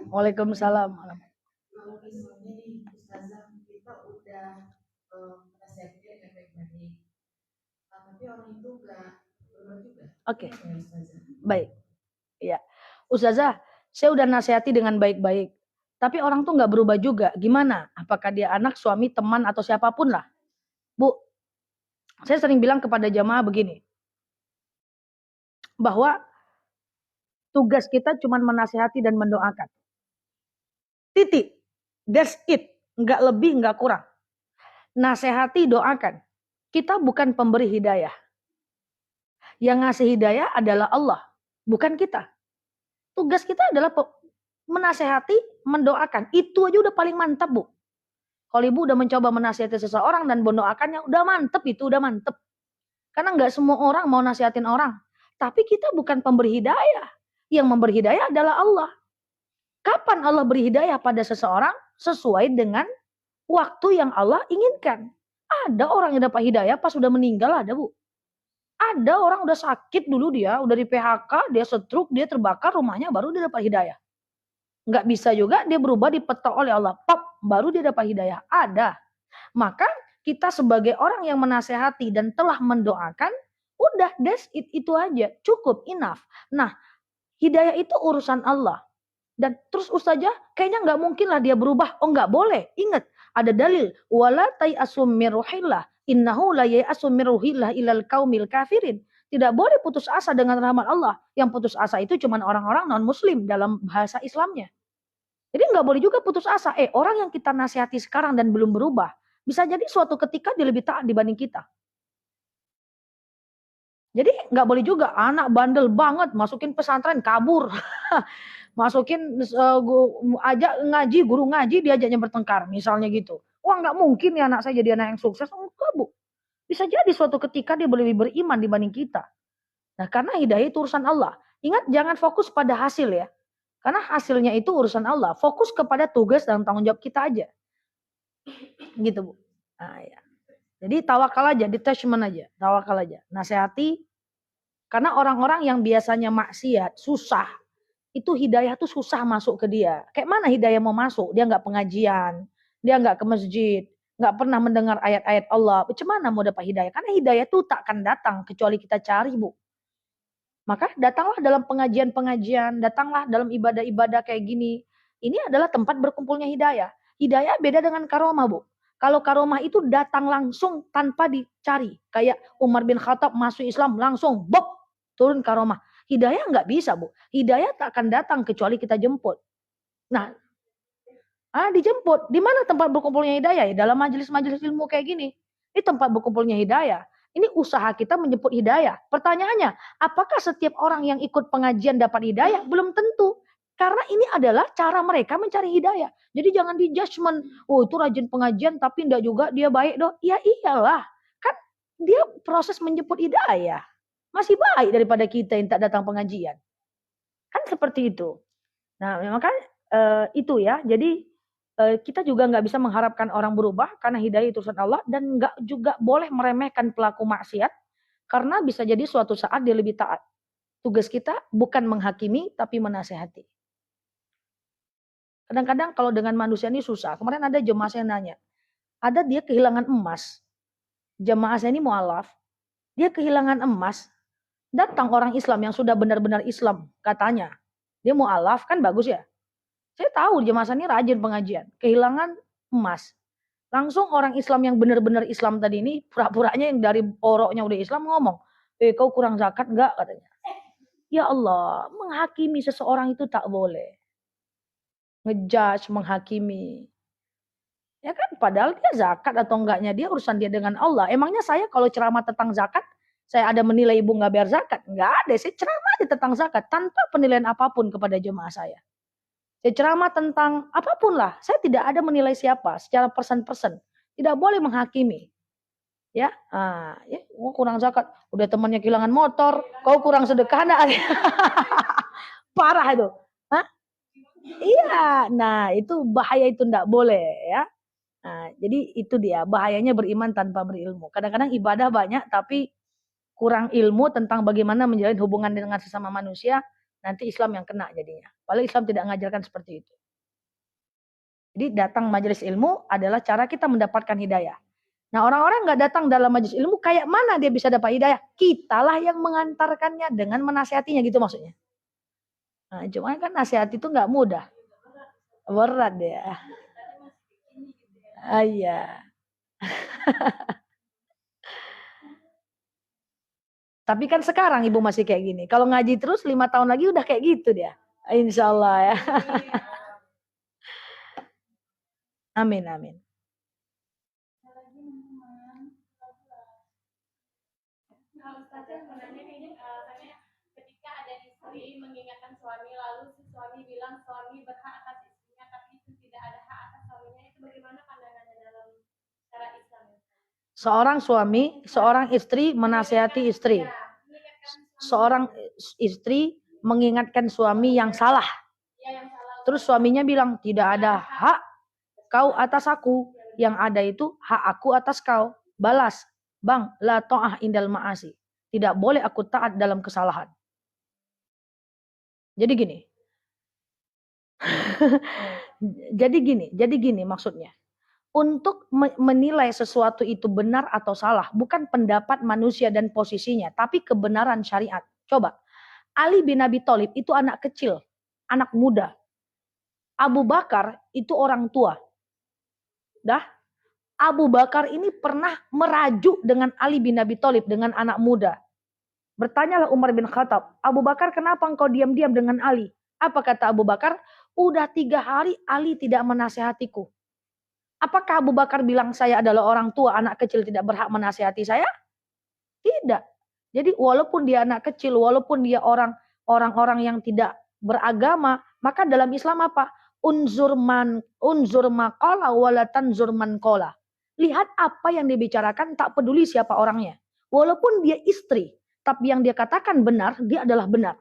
Waalaikumsalam. Kalau misalnya nih Ustazah kita udah menasihati dia dengan baik-baik, tapi orang itu nggak berubah juga. Oke. Baik. Ya, Ustazah, saya udah nasihati dengan baik-baik. Tapi orang tuh nggak berubah juga. Gimana? Apakah dia anak, suami, teman, atau siapapun lah. Bu, saya sering bilang kepada jamaah begini. Bahwa tugas kita cuma menasihati dan mendoakan. Titik. That's it. Nggak lebih, nggak kurang. Nasihati, doakan. Kita bukan pemberi hidayah. Yang ngasih hidayah adalah Allah. Bukan kita. Tugas kita adalah menasehati, mendoakan. Itu aja udah paling mantap, Bu. Kalau ibu udah mencoba menasihati seseorang dan mendoakannya, udah mantep itu, udah mantep. Karena nggak semua orang mau nasihatin orang. Tapi kita bukan pemberi hidayah. Yang memberi hidayah adalah Allah. Kapan Allah beri hidayah pada seseorang? Sesuai dengan waktu yang Allah inginkan. Ada orang yang dapat hidayah pas sudah meninggal, ada Bu. Ada orang udah sakit dulu dia, udah di PHK, dia stroke, dia terbakar rumahnya, baru dia dapat hidayah. Nggak bisa juga dia berubah dipetok oleh Allah. Pop, baru dia dapat hidayah. Ada. Maka kita sebagai orang yang menasehati dan telah mendoakan, udah that's it, itu aja. Cukup, enough. Nah, hidayah itu urusan Allah. Dan terus Ustazah, kayaknya nggak mungkin lah dia berubah. Oh nggak boleh. Ingat, ada dalil. Wala tai'asum min ruhillah. Innahu la yai'asum min ruhillah ilal qaumil kafirin. Tidak boleh putus asa dengan rahmat Allah. Yang putus asa itu cuma orang-orang non-muslim dalam bahasa Islamnya. Jadi nggak boleh juga putus asa. Orang yang kita nasihati sekarang dan belum berubah, bisa jadi suatu ketika dia lebih taat dibanding kita. Jadi nggak boleh juga anak bandel banget masukin pesantren kabur. Masukin ajak ngaji, guru ngaji diajaknya bertengkar misalnya gitu. Wah nggak mungkin ya anak saya jadi anak yang sukses. Enggak Bu. Bisa jadi suatu ketika dia lebih beriman dibanding kita. Nah karena hidayah itu urusan Allah. Ingat jangan fokus pada hasil ya. Karena hasilnya itu urusan Allah. Fokus kepada tugas dan tanggung jawab kita aja. Gitu Bu. Nah, ya. Jadi tawakal aja, detachment aja. Tawakal aja. Nasihati. Karena orang-orang yang biasanya maksiat, susah. Itu hidayah tuh susah masuk ke dia. Kayak mana hidayah mau masuk? Dia nggak pengajian. Dia nggak ke masjid. nggak pernah mendengar ayat-ayat Allah, macam mana mau dapat hidayah? Karena hidayah itu tak akan datang kecuali kita cari, Bu. Maka datanglah dalam pengajian-pengajian, datanglah dalam ibadah-ibadah kayak gini. Ini adalah tempat berkumpulnya hidayah. Hidayah beda dengan karomah, Bu. Kalau karomah itu datang langsung tanpa dicari. Kayak Umar bin Khattab masuk Islam langsung, bop, turun karomah. Hidayah nggak bisa, Bu. Hidayah tak akan datang kecuali kita jemput. Nah, dijemput. Di mana tempat berkumpulnya hidayah? Ya, dalam majelis-majelis ilmu kayak gini. Ini tempat berkumpulnya hidayah. Ini usaha kita menjemput hidayah. Pertanyaannya, apakah setiap orang yang ikut pengajian dapat hidayah? Belum tentu. Karena ini adalah cara mereka mencari hidayah. Jadi jangan di judgment. Oh, itu rajin pengajian tapi enggak juga dia baik dong. Ya iyalah. Kan dia proses menjemput hidayah. Masih baik daripada kita yang tak datang pengajian. Kan seperti itu. Nah, maka itu ya. Jadi kita juga nggak bisa mengharapkan orang berubah karena hidayah itu urusan Allah, dan nggak juga boleh meremehkan pelaku maksiat karena bisa jadi suatu saat dia lebih taat. Tugas kita bukan menghakimi tapi menasehati. Kadang-kadang kalau dengan manusia ini susah. Kemarin ada jemaah saya nanya, ada dia kehilangan emas. Jemaah saya ini mualaf, dia kehilangan emas. Datang orang Islam yang sudah benar-benar Islam katanya. Dia mualaf kan bagus ya. Saya tahu jemaah saya ini rajin pengajian, kehilangan emas. Langsung orang Islam yang benar-benar Islam tadi ini, pura-puranya yang dari oroknya udah Islam ngomong, kau kurang zakat enggak katanya. Ya Allah, menghakimi seseorang itu tak boleh. Ngejudge, menghakimi. Ya kan, padahal dia zakat atau enggaknya dia urusan dia dengan Allah. Emangnya saya kalau ceramah tentang zakat, saya ada menilai ibu enggak bayar zakat? Enggak ada, saya ceramah aja tentang zakat tanpa penilaian apapun kepada jemaah saya. Saya ceramah tentang apapun lah. Saya tidak ada menilai siapa secara person-person. Tidak boleh menghakimi. Ya, kurang zakat. Udah temannya kehilangan motor, kau kurang sedekah enggak? Parah itu. Hah? Iya, nah itu bahaya, itu enggak boleh ya. Nah, jadi itu dia bahayanya beriman tanpa berilmu. Kadang-kadang ibadah banyak tapi kurang ilmu tentang bagaimana menjalin hubungan dengan sesama manusia, nanti Islam yang kena jadinya. Padahal Islam tidak mengajarkan seperti itu. Jadi datang majelis ilmu adalah cara kita mendapatkan hidayah. Nah, orang-orang nggak datang dalam majelis ilmu, kayak mana dia bisa dapat hidayah? Kitalah yang mengantarkannya dengan menasihatinya, gitu maksudnya. Nah, cuma kan nasihat itu nggak mudah. Berat ya. Iya. Tapi kan sekarang ibu masih kayak gini. Kalau ngaji terus 5 tahun lagi udah kayak gitu dia. Insya Allah ya. Amin, amin. Ketika ada istri mengingatkan suami, lalu si suami bilang suami berhak atas istrinya, tapi itu tidak ada hak atas suaminya, itu bagaimana pandangannya dalam syara Islam? Seorang suami, seorang istri menasihati istri. Seorang istri mengingatkan suami yang salah. Terus suaminya bilang, tidak ada hak kau atas aku. Yang ada itu hak aku atas kau. Balas, bang, la ta'ah indal ma'asi. Tidak boleh aku taat dalam kesalahan. Jadi gini. jadi gini maksudnya. Untuk menilai sesuatu itu benar atau salah, bukan pendapat manusia dan posisinya, tapi kebenaran syariat. Coba, Ali bin Abi Thalib itu anak kecil, anak muda. Abu Bakar itu orang tua. Abu Bakar ini pernah merajuk dengan Ali bin Abi Thalib, dengan anak muda. Bertanyalah Umar bin Khattab, Abu Bakar kenapa engkau diam-diam dengan Ali? Apa kata Abu Bakar? Udah 3 hari Ali tidak menasehatiku. Apakah Abu Bakar bilang saya adalah orang tua, anak kecil tidak berhak menasehati saya? Tidak. Jadi walaupun dia anak kecil, walaupun dia orang-orang yang tidak beragama, maka dalam Islam apa? Unzur maqala wala tanzur man qala. Lihat apa yang dibicarakan, tak peduli siapa orangnya. Walaupun dia istri, tapi yang dia katakan benar, dia adalah benar.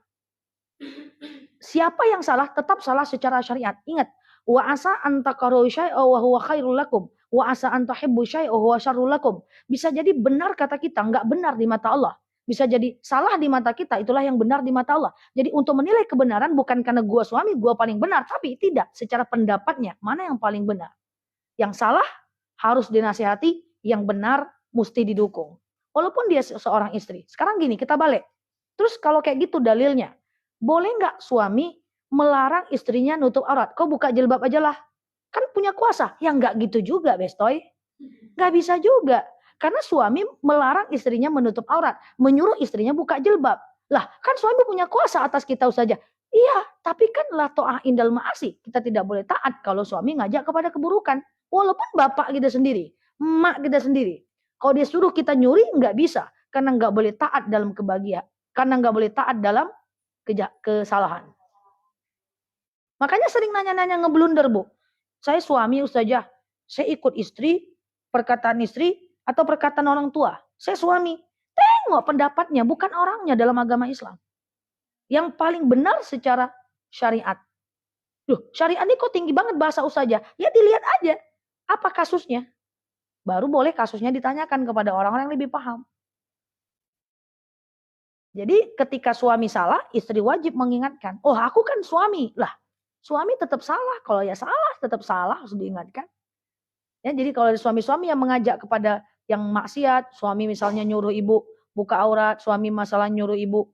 Siapa yang salah, tetap salah secara syariat. Ingat, wa asa an taqrahu syai'a wa huwa khairul lakum, wa asa an tuhibbu syai'a wa huwa syarrul lakum. Bisa jadi benar kata kita, enggak benar di mata Allah. Bisa jadi salah di mata kita, itulah yang benar di mata Allah. Jadi untuk menilai kebenaran bukan karena gua suami, gua paling benar, tapi tidak secara pendapatnya, mana yang paling benar. Yang salah harus dinasihati, yang benar mesti didukung. Walaupun dia seorang istri. Sekarang gini, kita balik. Terus kalau kayak gitu dalilnya, boleh nggak suami melarang istrinya nutup aurat? Kau buka jilbab aja lah. Kan punya kuasa. Ya nggak gitu juga, Bestoy. Nggak bisa juga. Karena suami melarang istrinya menutup aurat. Menyuruh istrinya buka jilbab. Lah, kan suami punya kuasa atas kita saja. Iya, tapi kan la to'ah indal ma'asi. Kita tidak boleh taat kalau suami ngajak kepada keburukan. Walaupun bapak kita sendiri, emak kita sendiri. Kalau dia suruh kita nyuri, nggak bisa. Karena nggak boleh taat dalam kebahagiaan. Karena nggak boleh taat dalam kesalahan. Makanya sering nanya-nanya ngeblunder, Bu. Saya suami Ustazah, saya ikut istri, perkataan istri, atau perkataan orang tua. Saya suami. Tengok pendapatnya, bukan orangnya dalam agama Islam. Yang paling benar secara syariat. Loh, syariat ini kok tinggi banget bahasa Ustazah. Ya dilihat aja. Apa kasusnya? Baru boleh kasusnya ditanyakan kepada orang-orang yang lebih paham. Jadi ketika suami salah, istri wajib mengingatkan. Oh, aku kan suami. Lah, suami tetap salah. Kalau ya salah, tetap salah, harus diingatkan. Ya, jadi kalau ada suami-suami yang mengajak kepada yang maksiat, suami misalnya nyuruh ibu buka aurat, suami masalah nyuruh ibu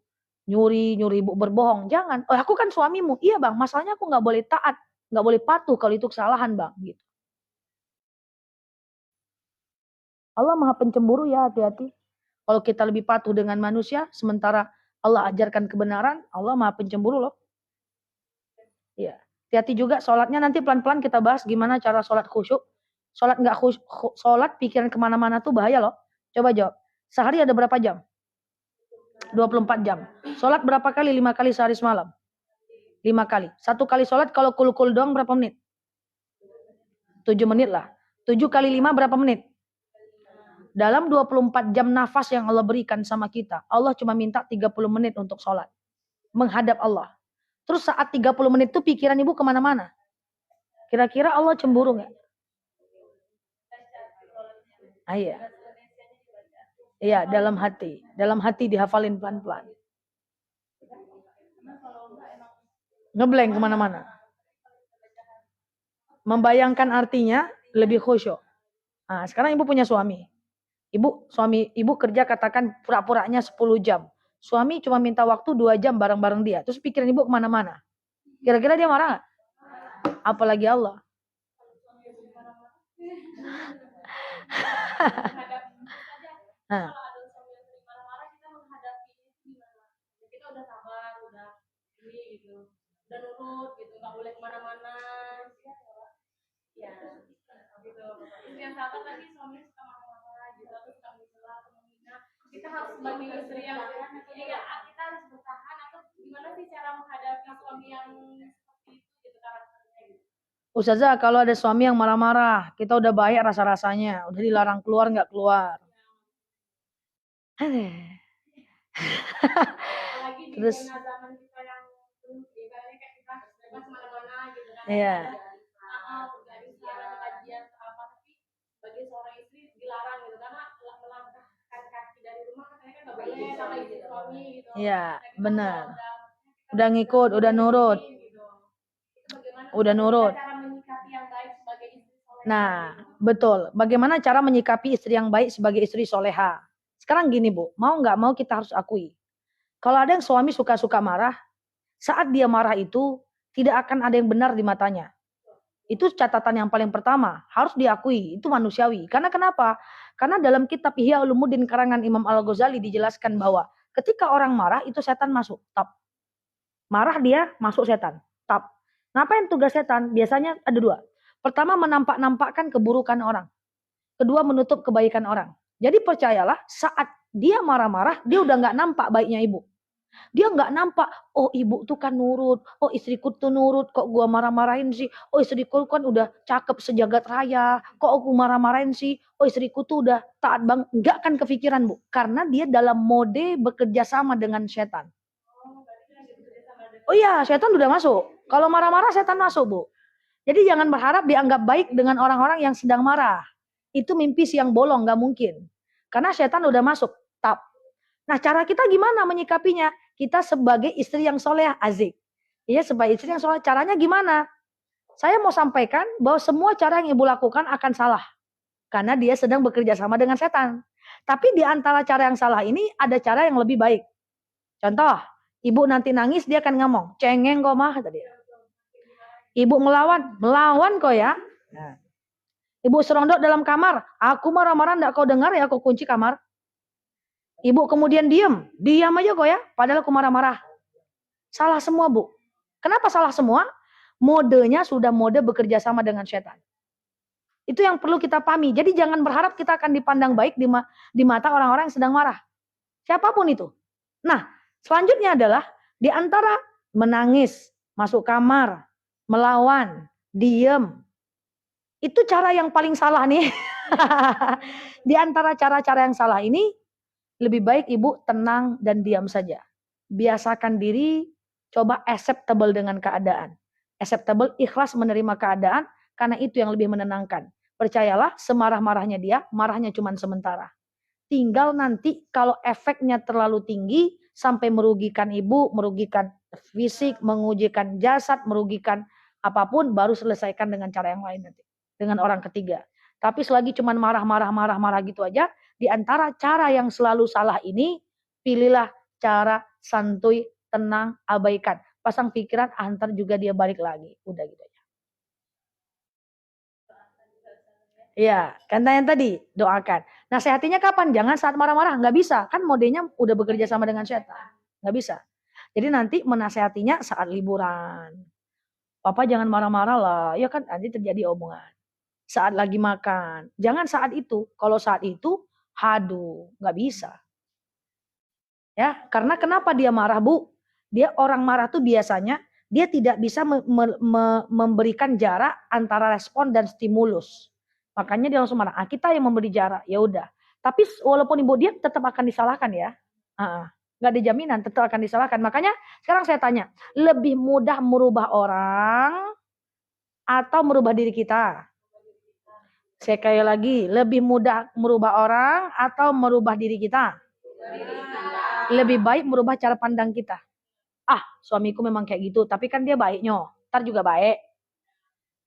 nyuri ibu berbohong, jangan. Oh, aku kan suamimu. Iya bang, masalahnya aku nggak boleh taat, nggak boleh patuh kalau itu kesalahan bang. Gitu. Allah maha pencemburu ya, hati-hati. Kalau kita lebih patuh dengan manusia, sementara Allah ajarkan kebenaran, Allah maha pencemburu loh. Iya. Hati-hati juga sholatnya, nanti pelan-pelan kita bahas gimana cara sholat khusyuk. Sholat nggak khusyuk, sholat pikiran kemana-mana tuh bahaya loh. Coba jawab. Sehari ada berapa jam? 24 jam. Sholat berapa kali? 5 kali sehari semalam? 5 kali. Satu kali sholat kalau kul-kul doang berapa menit? 7 menit lah. 7 kali 5 berapa menit? Dalam 24 jam nafas yang Allah berikan sama kita, Allah cuma minta 30 menit untuk sholat. Menghadap Allah. Terus saat 30 menit itu pikiran ibu kemana-mana. Kira-kira Allah cemburu nggak? Ah, iya. Iya, dalam hati. Dalam hati dihafalin pelan-pelan. Ngeblank kemana-mana. Membayangkan artinya lebih khusyuk. Nah, sekarang ibu punya suami. Ibu kerja katakan pura-puranya 10 jam. Suami cuma minta waktu 2 jam bareng-bareng dia. Terus pikiran ibu kemana-mana. Kira-kira dia marah nggak? Apalagi Allah. Nah. Kalau ada suami yang sering marah-marah, kita menghadapi gimana? Kita udah sabar, udah ini gitu, udah nurut gitu, nggak boleh kemana-mana. Ya, gitu. Itu yang salah tadi suami suka marah-marah gitu, atau suka mencela atau menghina. Kita harus sebagai istri yang kita harus bertahan, atau gimana sih cara menghadapi suami yang seperti itu gitu karakternya gitu. Ustazah, kalau ada suami yang marah-marah, kita udah bayar rasa-rasanya, udah dilarang keluar nggak keluar. Apalagi di Terus zaman kita yang ibaratnya kayak kita bebas kemana-mana gitu kan. iya. Nggak bisa kajian apa, tapi bagi seorang istri dilarang gitu karena melangkahkan kaki dari rumah katanya kan nggak boleh sama istri suami gitu. Iya, benar. Udah ngikut, udah nurut. Gitu. Bagaimana udah nurut. cara menyikapi yang baik sebagai istri soleha? Nah, betul. Bagaimana cara menyikapi istri yang baik sebagai istri soleha? Sekarang gini Bu, mau nggak mau kita harus akui. Kalau ada yang suami suka-suka marah, saat dia marah itu tidak akan ada yang benar di matanya. Itu catatan yang paling pertama, harus diakui, itu manusiawi. Karena kenapa? Karena dalam kitab Ihya Ulumuddin karangan Imam Al-Ghazali dijelaskan bahwa ketika orang marah itu setan masuk, tap. Marah dia masuk setan, tap. Ngapain tugas setan? Biasanya ada 2. Pertama, menampak-nampakkan keburukan orang. Kedua, menutup kebaikan orang. Jadi percayalah, saat dia marah-marah, dia udah nggak nampak baiknya ibu. Dia nggak nampak, oh ibu tuh kan nurut, oh istriku tuh nurut, kok gua marah-marahin sih, oh istriku kan udah cakep sejagat raya, kok aku marah-marahin sih, oh istriku tuh udah taat bang. Nggak kan kepikiran Bu, karena dia dalam mode bekerja sama dengan setan. Oh iya, setan udah masuk. Kalau marah-marah setan masuk Bu. Jadi jangan berharap dianggap baik dengan orang-orang yang sedang marah. Itu mimpi siang bolong, nggak mungkin. Karena setan udah masuk, tap. Nah cara kita gimana menyikapinya? Kita sebagai istri yang soleh, azik. Iya sebagai istri yang soleh, caranya gimana? Saya mau sampaikan bahwa semua cara yang ibu lakukan akan salah. Karena dia sedang bekerja sama dengan setan. Tapi di antara cara yang salah ini ada cara yang lebih baik. Contoh, ibu nanti nangis dia akan ngomong, cengeng kok mah tadi. Ibu melawan kok ya. Nah. Ibu serondok dalam kamar, aku marah-marah enggak kau dengar ya, aku kunci kamar. Ibu kemudian diam aja kok ya, padahal aku marah-marah. Salah semua, Bu. Kenapa salah semua? Modenya sudah mode bekerja sama dengan setan. Itu yang perlu kita pahami. Jadi jangan berharap kita akan dipandang baik di mata orang-orang yang sedang marah. Siapapun itu. Nah, selanjutnya adalah di antara menangis, masuk kamar, melawan, diem. Itu cara yang paling salah nih. Di antara cara-cara yang salah ini, lebih baik ibu tenang dan diam saja. Biasakan diri, coba acceptable dengan keadaan. Acceptable, ikhlas menerima keadaan, karena itu yang lebih menenangkan. Percayalah, semarah-marahnya dia, marahnya cuma sementara. Tinggal nanti kalau efeknya terlalu tinggi, sampai merugikan ibu, merugikan fisik, merugikan jasad, merugikan apapun, baru selesaikan dengan cara yang lain nanti. Dengan orang ketiga. Tapi selagi cuma marah-marah gitu aja, di antara cara yang selalu salah ini, pilihlah cara santuy, tenang, abaikan. Pasang pikiran, antar juga dia balik lagi. Udah gitu aja. Iya, kan yang tadi, doakan. Nasihatinya kapan? Jangan saat marah-marah, nggak bisa. Kan modenya udah bekerja sama dengan setan. Nggak bisa. Jadi nanti menasihatinya saat liburan. Papa jangan marah-marah lah. Ya kan nanti terjadi omongan. Saat lagi makan. Jangan saat itu. Kalau saat itu, haduh, nggak bisa. Ya, karena kenapa dia marah, Bu? Dia orang marah tuh biasanya dia tidak bisa memberikan jarak antara respon dan stimulus. Makanya dia langsung marah. Kita yang memberi jarak, ya udah. Tapi walaupun ibu dia tetap akan disalahkan ya. Nggak ada jaminan, tetap akan disalahkan. Makanya sekarang saya tanya, lebih mudah merubah orang atau merubah diri kita? Saya kaya lagi, lebih mudah merubah orang atau merubah diri kita? Lebih baik merubah cara pandang kita. Suamiku memang kayak gitu, tapi kan dia baiknya. Ntar juga baik.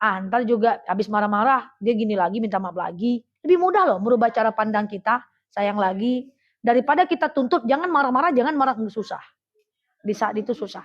Ntar juga habis marah-marah, dia gini lagi, minta maaf lagi. Lebih mudah loh merubah cara pandang kita, sayang lagi. Daripada kita tuntut, jangan marah-marah, jangan marah, susah. Di saat itu susah.